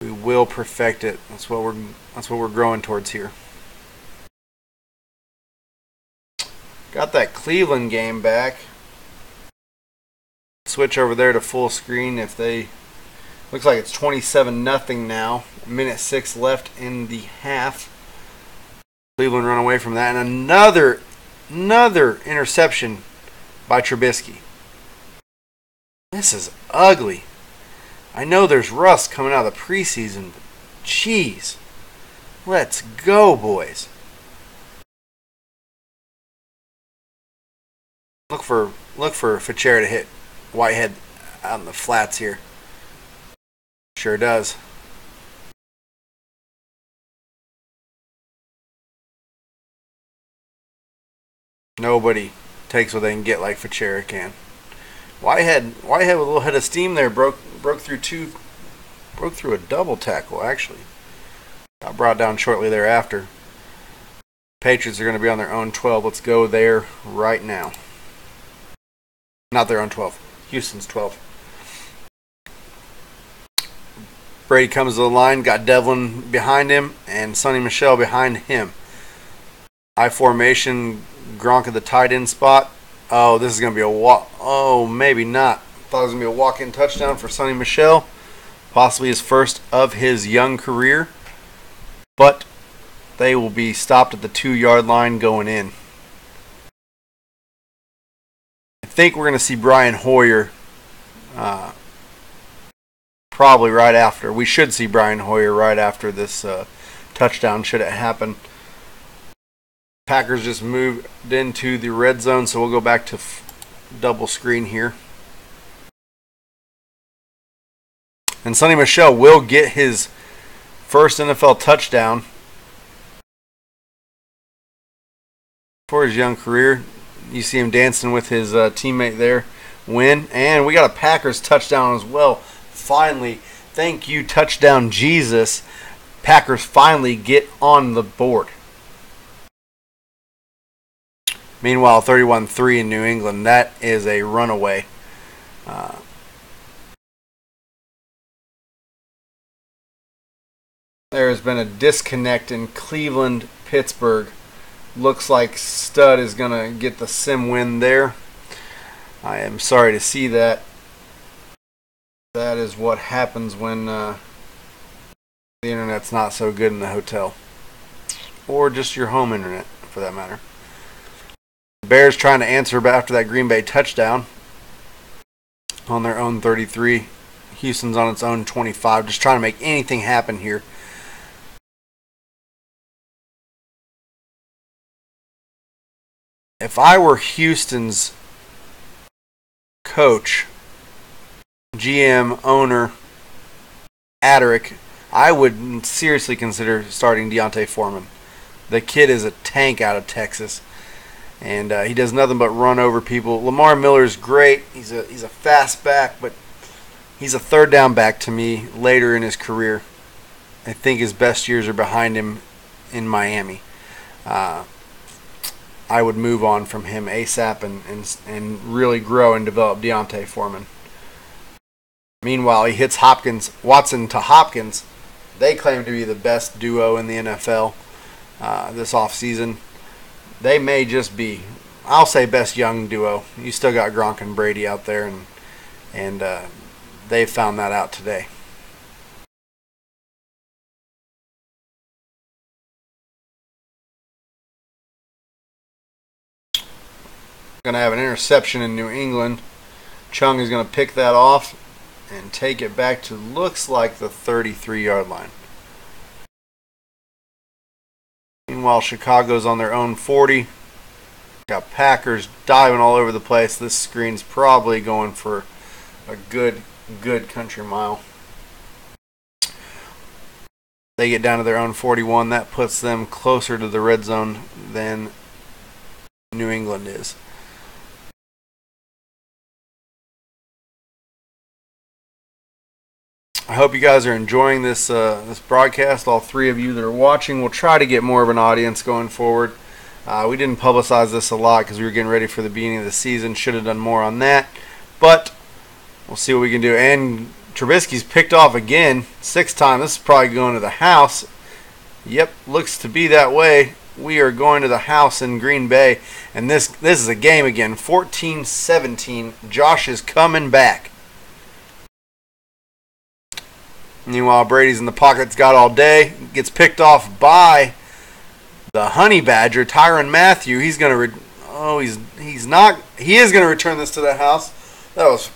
We will perfect it. That's what we're growing towards here. Got that Cleveland game back. Switch over there to full screen if they... Looks like it's 27-0 now. Minute 6 left in the half. Cleveland run away from that. And another interception by Trubisky. This is ugly. I know there's rust coming out of the preseason, but jeez. Let's go, boys. Look for Fichera to hit Whitehead out in the flats here. Sure does. Nobody takes what they can get like Fichera can. Whitehead with a little head of steam there, broke through a double tackle actually. Got brought down shortly thereafter. Patriots are going to be on their own 12. Let's go there right now. Not their own 12. Houston's 12. Brady comes to the line, got Devlin behind him and Sonny Michel behind him. I formation, Gronk at the tight end spot. Oh, this is going to be a walk. Oh, maybe not. Thought it was going to be a walk-in touchdown for Sonny Michel. Possibly his first of his young career. But they will be stopped at the 2-yard line going in. I think we're going to see Brian Hoyer probably right after. We should see Brian Hoyer right after this touchdown, should it happen. Packers just moved into the red zone, so we'll go back to double screen here. And Sonny Michel will get his first NFL touchdown for his young career. You see him dancing with his teammate there. Win. And we got a Packers touchdown as well. Finally, thank you, touchdown Jesus. Packers finally get on the board. Meanwhile, 31-3 in New England. That is a runaway. There has been a disconnect in Cleveland, Pittsburgh. Looks like Stud is going to get the sim win there. I am sorry to see that. That is what happens when the internet's not so good in the hotel. Or just your home internet, for that matter. Bears trying to answer after that Green Bay touchdown on their own 33. Houston's on its own 25. Just trying to make anything happen here. If I were Houston's coach, GM, owner, Aderick, I would seriously consider starting Deontay Foreman. The kid is a tank out of Texas. And he does nothing but run over people. Lamar Miller's great. He's a fast back, but he's a third down back to me later in his career. I think his best years are behind him in Miami. I would move on from him ASAP and really grow and develop Deontay Foreman. Meanwhile, he hits Watson to Hopkins. They claim to be the best duo in the NFL this offseason. They may just be, I'll say, best young duo. You still got Gronk and Brady out there, and they found that out today. Going to have an interception in New England. Chung is going to pick that off and take it back to, looks like, the 33-yard line. Meanwhile, Chicago's on their own 40. Got Packers diving all over the place. This screen's probably going for a good country mile. They get down to their own 41. That puts them closer to the red zone than New England is. I hope you guys are enjoying this this broadcast. All three of you that are watching, we'll try to get more of an audience going forward. We didn't publicize this a lot because we were getting ready for the beginning of the season. Should have done more on that, but we'll see what we can do. And Trubisky's picked off again, 6th time. This is probably going to the house. Yep, looks to be that way. We are going to the house in Green Bay, and this is a game again. 14-17. Josh is coming back. Meanwhile, Brady's in the pocket, got all day. Gets picked off by the Honey Badger, Tyrann Mathieu. He's going to he is going to return this to the house. That was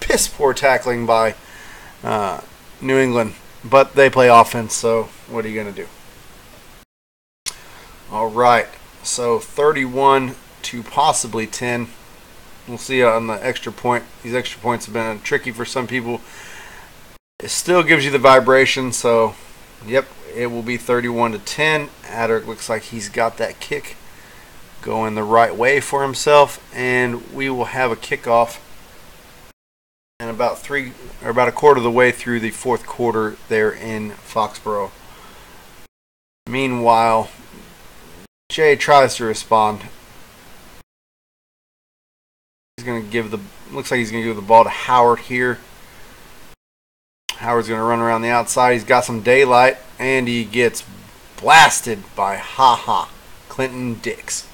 piss poor tackling by New England, but they play offense, so what are you going to do? All right, so 31 to possibly 10. We'll see on the extra point. These extra points have been tricky for some people. It still gives you the vibration, so yep, it will be 31 to 10. Aderick looks like he's got that kick going the right way for himself, and we will have a kickoff. And about a quarter of the way through the 4th quarter there in Foxborough. Meanwhile, Jay tries to respond. He's going to give looks like he's going to give the ball to Howard here. Howard's going to run around the outside. He's got some daylight, and he gets blasted by Ha-Ha. Clinton Dix.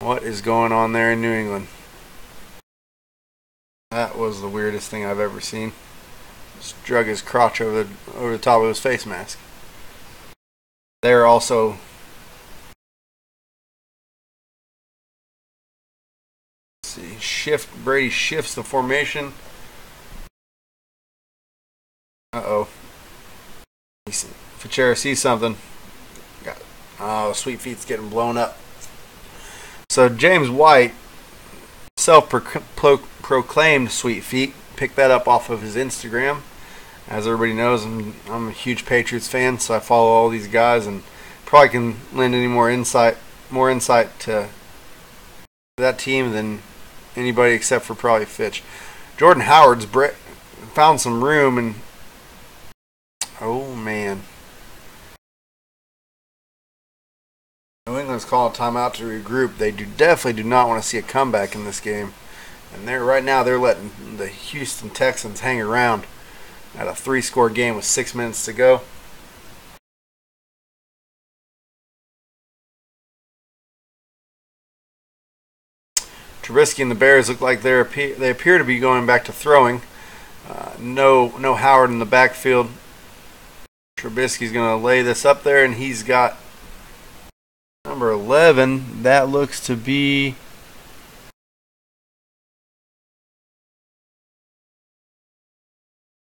What is going on there in New England? That was the weirdest thing I've ever seen. Just drug his crotch over the top of his face mask. They're also Brady shifts the formation. Uh-oh. Fichera sees something. Oh, Sweet Feet's getting blown up. So James White, self-proclaimed Sweet Feet, picked that up off of his Instagram. As everybody knows, I'm a huge Patriots fan, so I follow all these guys and probably can lend any more insight to that team than anybody except for probably Fitch. Jordan Howard's found some room, and oh man, New England's calling a timeout to regroup. They definitely do not want to see a comeback in this game, and right now they're letting the Houston Texans hang around at a 3-score game with 6 minutes to go. Trubisky and the Bears look like they appear to be going back to throwing. No Howard in the backfield. Trubisky's going to lay this up there, and he's got number 11. That looks to be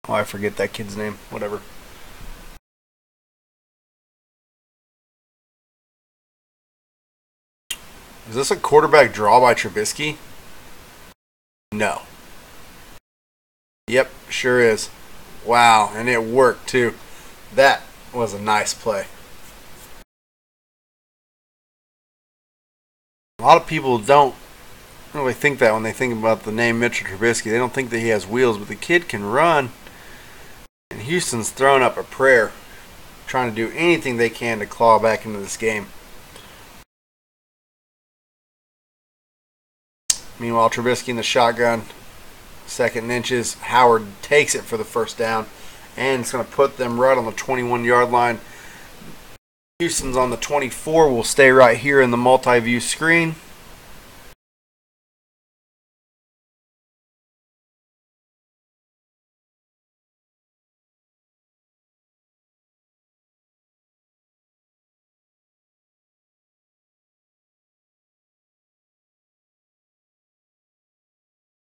I forget that kid's name. Whatever. Is this a quarterback draw by Trubisky? No. Yep, sure is. Wow, and it worked too. That was a nice play. A lot of people don't really think that when they think about the name Mitchell Trubisky. They don't think that he has wheels, but the kid can run. And Houston's throwing up a prayer, trying to do anything they can to claw back into this game. Meanwhile, Trubisky in the shotgun, 2nd and inches. Howard takes it for the first down, and it's going to put them right on the 21-yard line. Houston's on the 24. Will stay right here in the multi-view screen.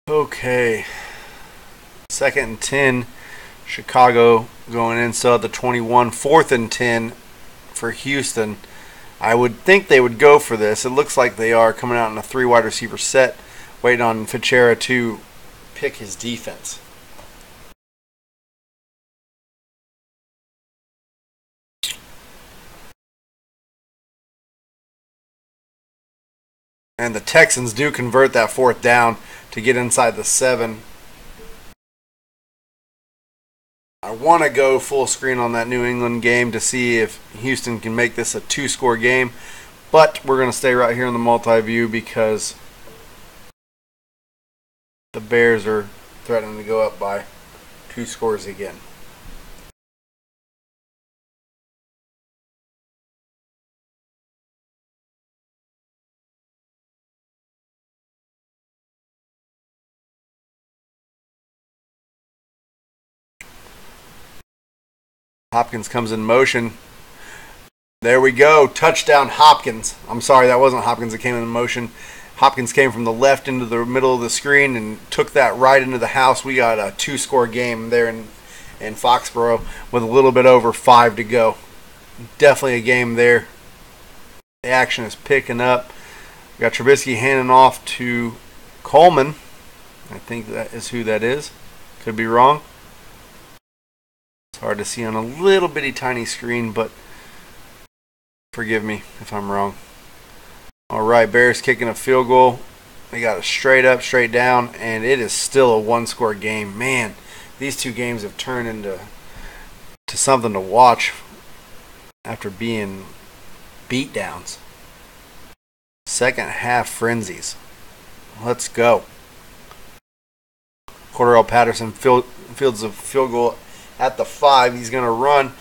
Okay, 2nd and 10, Chicago going in, so at the 21, 4th and 10 for Houston. I would think they would go for this. It looks like they are coming out in a 3 wide receiver set, waiting on Fichera to pick his defense. And the Texans do convert that 4th down to get inside the 7. I want to go full screen on that New England game to see if Houston can make this a 2-score game. But we're going to stay right here in the multi-view because the Bears are threatening to go up by 2 scores again. Hopkins comes in motion. There we go. Touchdown Hopkins. I'm sorry, that wasn't Hopkins that came in motion. Hopkins came from the left into the middle of the screen and took that right into the house. We got a 2-score game there in Foxborough with a little bit over 5 to go. Definitely a game there. The action is picking up. We got Trubisky handing off to Coleman. I think that is who that is. Could be wrong. It's hard to see on a little bitty tiny screen, but forgive me if I'm wrong. All right, Bears kicking a field goal. They got it straight up, straight down, and it is still a 1-score game. Man, these 2 games have turned into something to watch after being beatdowns. Second half frenzies. Let's go. Cordarrelle Patterson fields a field goal at the 5. He's going to run,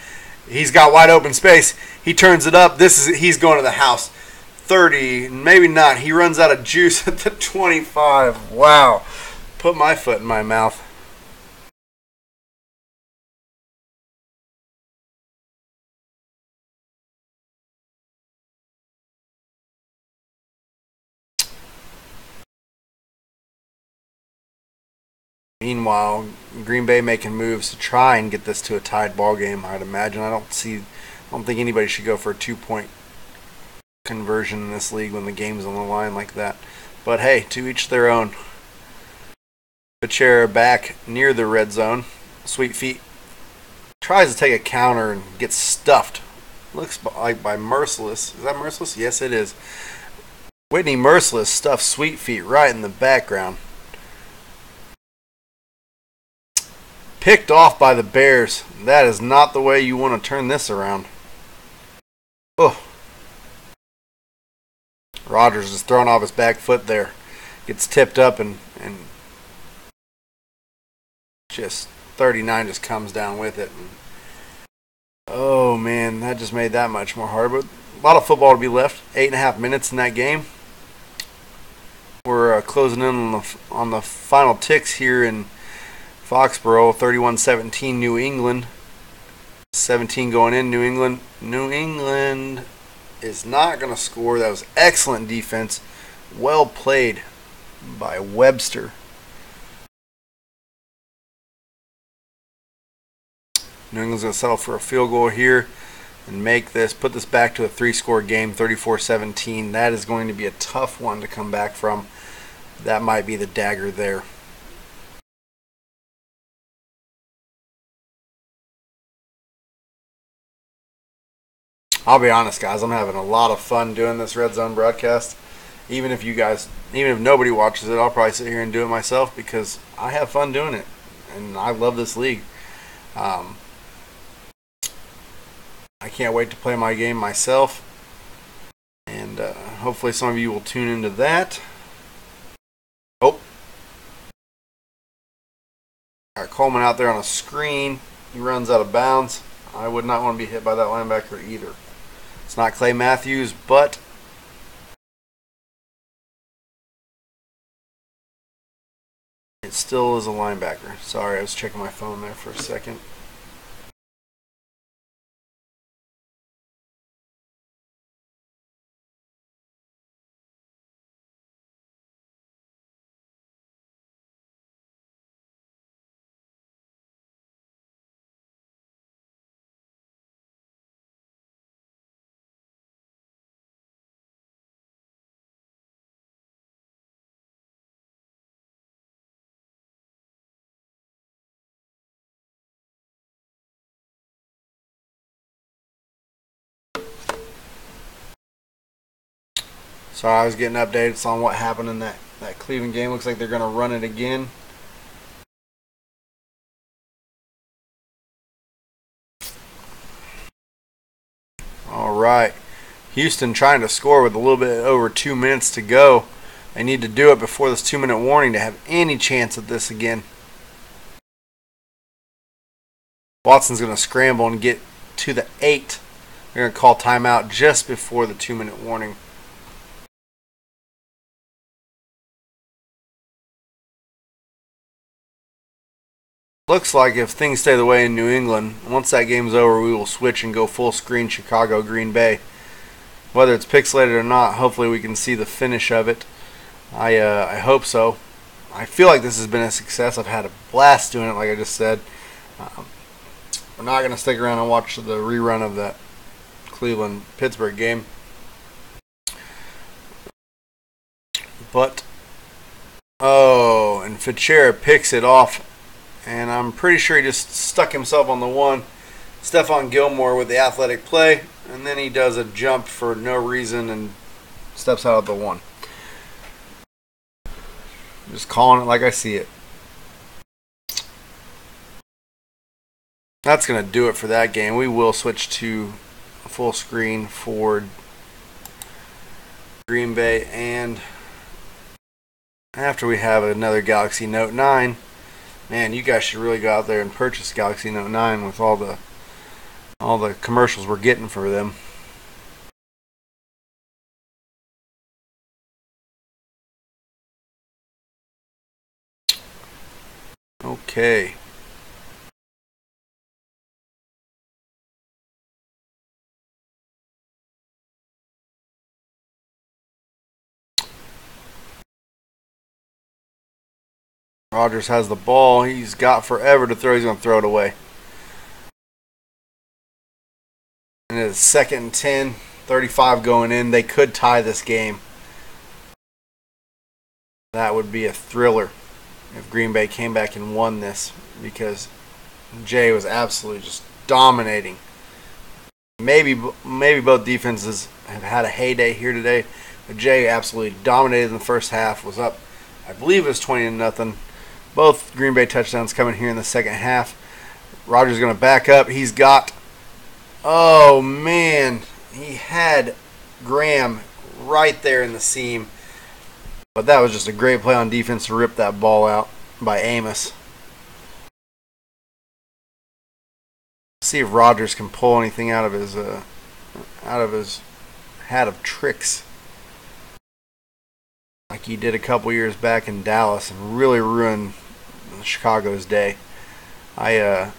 He's got wide open space. He turns it up. He's going to the house. 30, maybe not. He runs out of juice at the 25. Wow. Put my foot in my mouth. Meanwhile, Green Bay making moves to try and get this to a tied ball game, I'd imagine. I don't think anybody should go for a 2-point conversion in this league when the game's on the line like that. But hey, to each their own. Becerra back near the red zone. Sweet Feet tries to take a counter and gets stuffed. Looks like by Merciless. Is that Merciless? Yes, it is. Whitney Merciless stuffed Sweet Feet right in the background. Picked off by the Bears. That is not the way you want to turn this around. Oh. Rodgers is thrown off his back foot there. Gets tipped up and just 39 just comes down with it. Oh man, that just made that much more hard. But a lot of football to be left. 8.5 minutes in that game. We're closing in on the final ticks here in Foxborough. 31-17 New England. 17 going in New England. New England is not going to score. That was excellent defense. Well played by Webster. New England's going to settle for a field goal here and put this back to a 3-score game, 34-17. That is going to be a tough one to come back from. That might be the dagger there. I'll be honest, guys, I'm having a lot of fun doing this Red Zone broadcast. Even if nobody watches it, I'll probably sit here and do it myself because I have fun doing it. And I love this league. I can't wait to play my game myself. And hopefully some of you will tune into that. Oh. Got Coleman out there on a screen. He runs out of bounds. I would not want to be hit by that linebacker either. It's not Clay Matthews, but it still is a linebacker. Sorry, I was checking my phone there for a second. So I was getting updates on what happened in that Cleveland game. Looks like they're going to run it again. All right. Houston trying to score with a little bit over 2 minutes to go. They need to do it before this 2-minute warning to have any chance at this again. Watson's going to scramble and get to the 8. They're going to call timeout just before the 2-minute warning. Looks like if things stay the way in New England, once that game's over, we will switch and go full screen Chicago, Green Bay. Whether it's pixelated or not, hopefully we can see the finish of it. I hope so. I feel like this has been a success. I've had a blast doing it, like I just said. We're not going to stick around and watch the rerun of that Cleveland-Pittsburgh game. But, and Becerra picks it off. And I'm pretty sure he just stuck himself on the one. Stephon Gilmore with the athletic play. And then he does a jump for no reason and steps out of the one. Just calling it like I see it. That's going to do it for that game. We will switch to full screen for Green Bay. And after we have another Galaxy Note 9... Man, you guys should really go out there and purchase Galaxy Note 9 with all the all the commercials we're getting for them. Okay. Rodgers has the ball. He's got forever to throw. He's going to throw it away. And it's 2nd and 10, 35 going in. They could tie this game. That would be a thriller if Green Bay came back and won this, because Jay was absolutely just dominating. Maybe both defenses have had a heyday here today, but Jay absolutely dominated in the first half. Was up, I believe it was 20-0. Both Green Bay touchdowns coming here in the second half. Rodgers going to back up. He's got, oh man, he had Graham right there in the seam. But that was just a great play on defense to rip that ball out by Amos. See if Rodgers can pull anything out of his hat of tricks, like he did a couple years back in Dallas and really ruined Chicago's day. I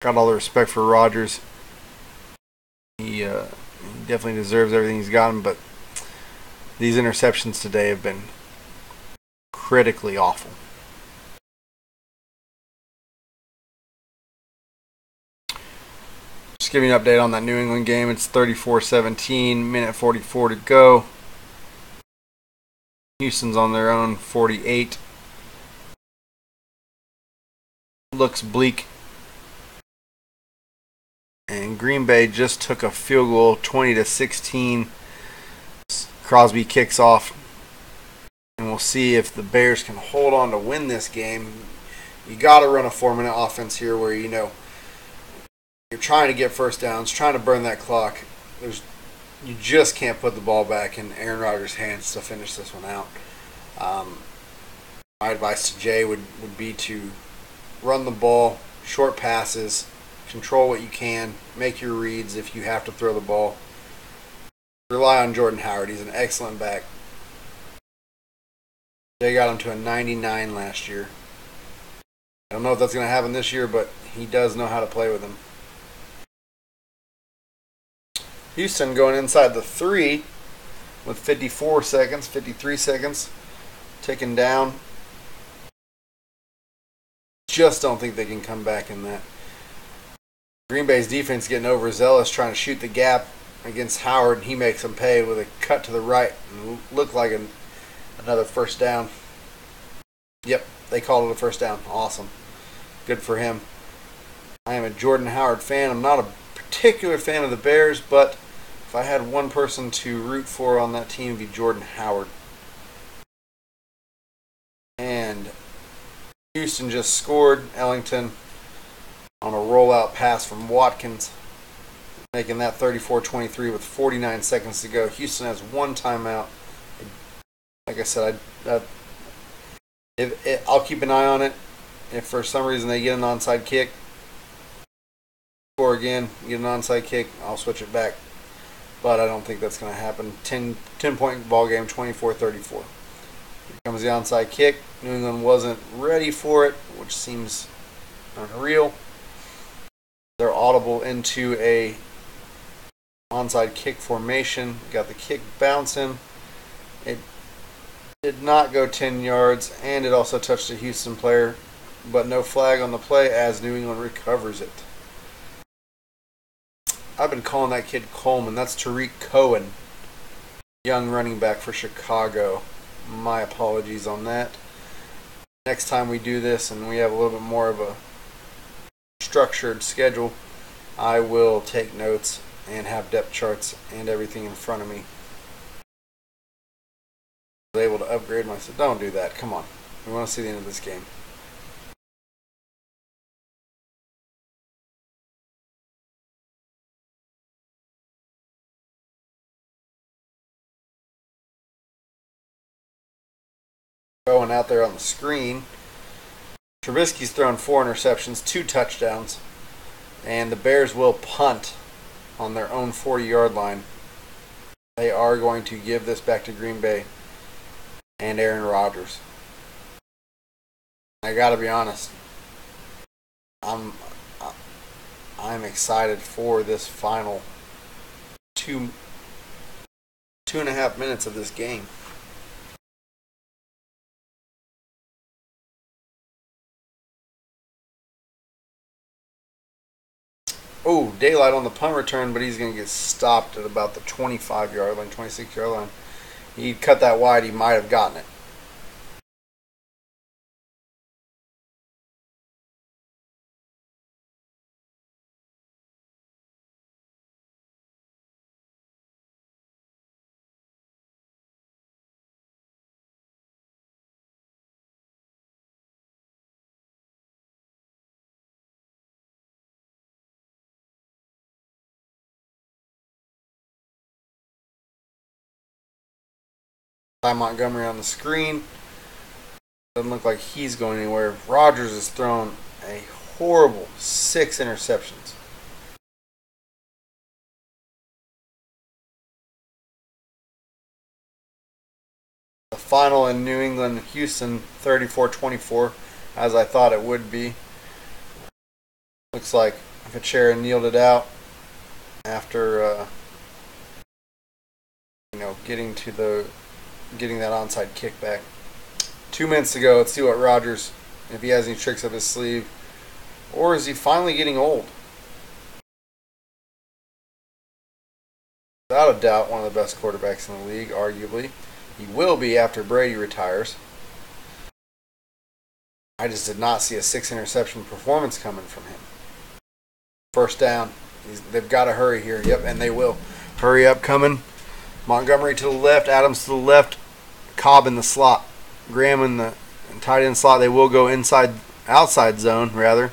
got all the respect for Rodgers. He definitely deserves everything he's gotten, but these interceptions today have been critically awful. Just giving you an update on that New England game. It's 34-17, minute 44 to go. Houston's on their own 48. Looks bleak. And Green Bay just took a field goal, 20-16. Crosby kicks off. And we'll see if the Bears can hold on to win this game. You got to run a 4-minute offense here where, you know, you're trying to get first downs, trying to burn that clock. You just can't put the ball back in Aaron Rodgers' hands to finish this one out. My advice to Jay would be to run the ball, short passes, control what you can, make your reads if you have to throw the ball. Rely on Jordan Howard. He's an excellent back. Jay got him to a 99 last year. I don't know if that's going to happen this year, but he does know how to play with him. Houston going inside the 3 with 53 seconds, taken down. Just don't think they can come back in that. Green Bay's defense getting overzealous, trying to shoot the gap against Howard. He makes them pay with a cut to the right and looked like another first down. Yep, they called it a first down. Awesome. Good for him. I am a Jordan Howard fan. I'm not a particular fan of the Bears, but if I had one person to root for on that team, it would be Jordan Howard. And Houston just scored. Ellington on a rollout pass from Watkins, making that 34-23 with 49 seconds to go. Houston has one timeout. Like I said, I'll keep an eye on it. If for some reason they get an onside kick, score again, get an onside kick, I'll switch it back. But I don't think that's going to happen. 10-point ball game, 24-34. Here comes the onside kick. New England wasn't ready for it, which seems unreal. They're audible into a onside kick formation. Got the kick bouncing. It did not go 10 yards, and it also touched a Houston player, but no flag on the play as New England recovers it. I've been calling that kid Coleman. That's Tariq Cohen, young running back for Chicago. My apologies on that. Next time we do this and we have a little bit more of a structured schedule, I will take notes and have depth charts and everything in front of me. I was able to upgrade myself. Don't do that. Come on. We want to see the end of this game. Going out there on the screen, Trubisky's thrown 4 interceptions, 2 touchdowns, and the Bears will punt on their own 40-yard line. They are going to give this back to Green Bay and Aaron Rodgers. I gotta be honest, I'm excited for this final 2.5 minutes of this game. Oh, daylight on the punt return, but he's going to get stopped at about the 25-yard line, 26-yard line. He cut that wide, he might have gotten it. Montgomery on the screen. Doesn't look like he's going anywhere. Rodgers has thrown a horrible 6 interceptions. The final in New England, Houston, 34-24, as I thought it would be. Looks like Vachera kneeled it out after getting that onside kickback. 2 minutes to go. Let's see what Rodgers, if he has any tricks up his sleeve, or is he finally getting old? Without a doubt, one of the best quarterbacks in the league, arguably. He will be after Brady retires. I just did not see a 6 interception performance coming from him. First down. They've got to hurry here. Yep, and they will. Hurry up coming. Montgomery to the left, Adams to the left, Cobb in the slot, Graham in the tight end slot. They will go outside zone rather,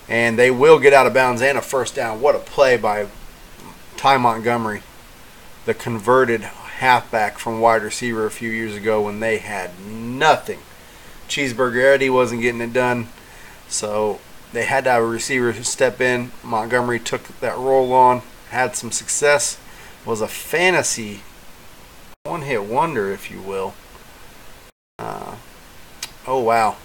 and they will get out of bounds and a first down. What a play by Ty Montgomery, the converted halfback from wide receiver a few years ago when they had nothing. Cheeseburger Eddie wasn't getting it done, so they had to have a receiver step in. Montgomery took that role on, had some success. Was a fantasy one-hit wonder, if you will. Oh, wow.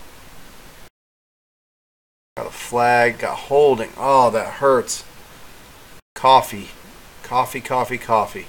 Got a flag, got holding. Oh, that hurts. Coffee. Coffee, coffee, coffee.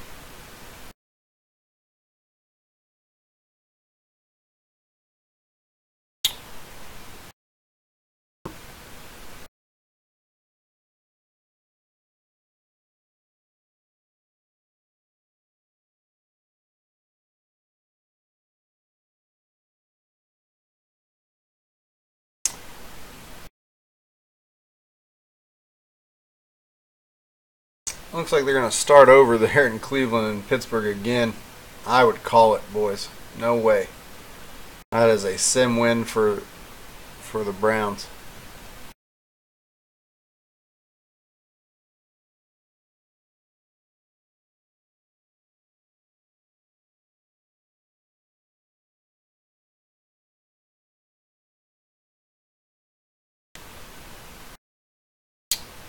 Looks like they're going to start over there in Cleveland and Pittsburgh again. I would call it, boys. No way. That is a sim win for the Browns.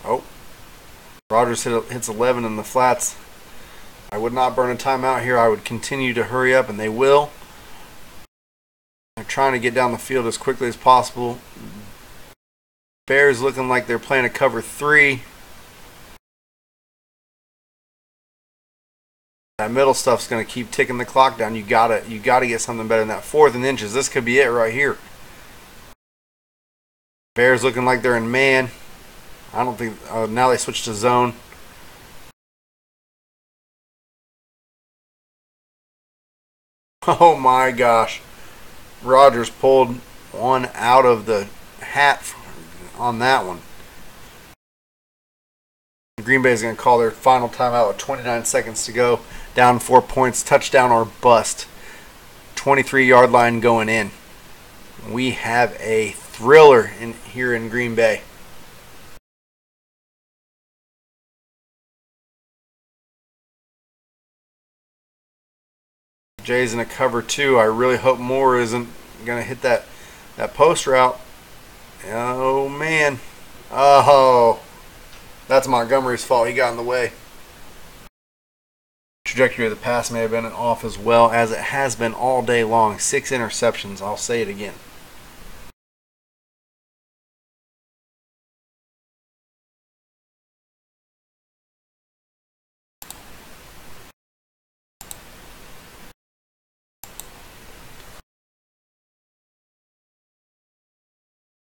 Oh. Rodgers hits 11 in the flats. I would not burn a timeout here. I would continue to hurry up, and they will. They're trying to get down the field as quickly as possible. Bears looking like they're playing a cover 3. That middle stuff's going to keep ticking the clock down. You gotta get something better than that. 4th and inches. This could be it right here. Bears looking like they're in man. I don't think. Now they switch to zone. Oh my gosh. Rodgers pulled one out of the hat on that one. Green Bay is going to call their final timeout with 29 seconds to go. Down 4 points. Touchdown or bust. 23-yard line going in. We have a thriller here in Green Bay. Jay's in a cover 2. I really hope Moore isn't going to hit that post route. Oh, man. Oh, that's Montgomery's fault. He got in the way. Trajectory of the pass may have been off as well as it has been all day long. 6 interceptions. I'll say it again.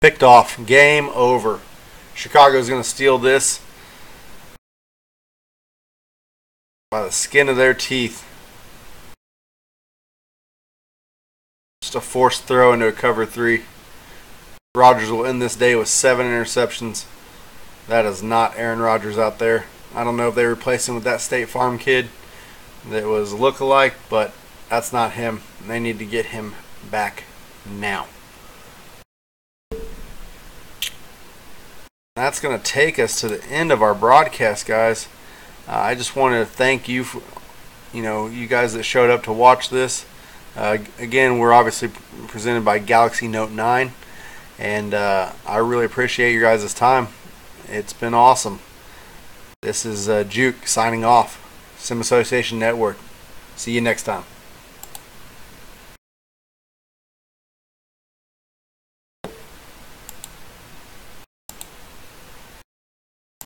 Picked off. Game over. Chicago's going to steal this by the skin of their teeth. Just a forced throw into a cover 3. Rodgers will end this day with 7 interceptions. That is not Aaron Rodgers out there. I don't know if they replaced him with that State Farm kid that was look-alike, but that's not him. They need to get him back now. That's going to take us to the end of our broadcast, guys. I just wanted to thank you for, you guys that showed up to watch this. Again, we're obviously presented by Galaxy Note 9, and I really appreciate your guys' time. It's been awesome. This is Juke signing off. Sim Association Network. See you next time.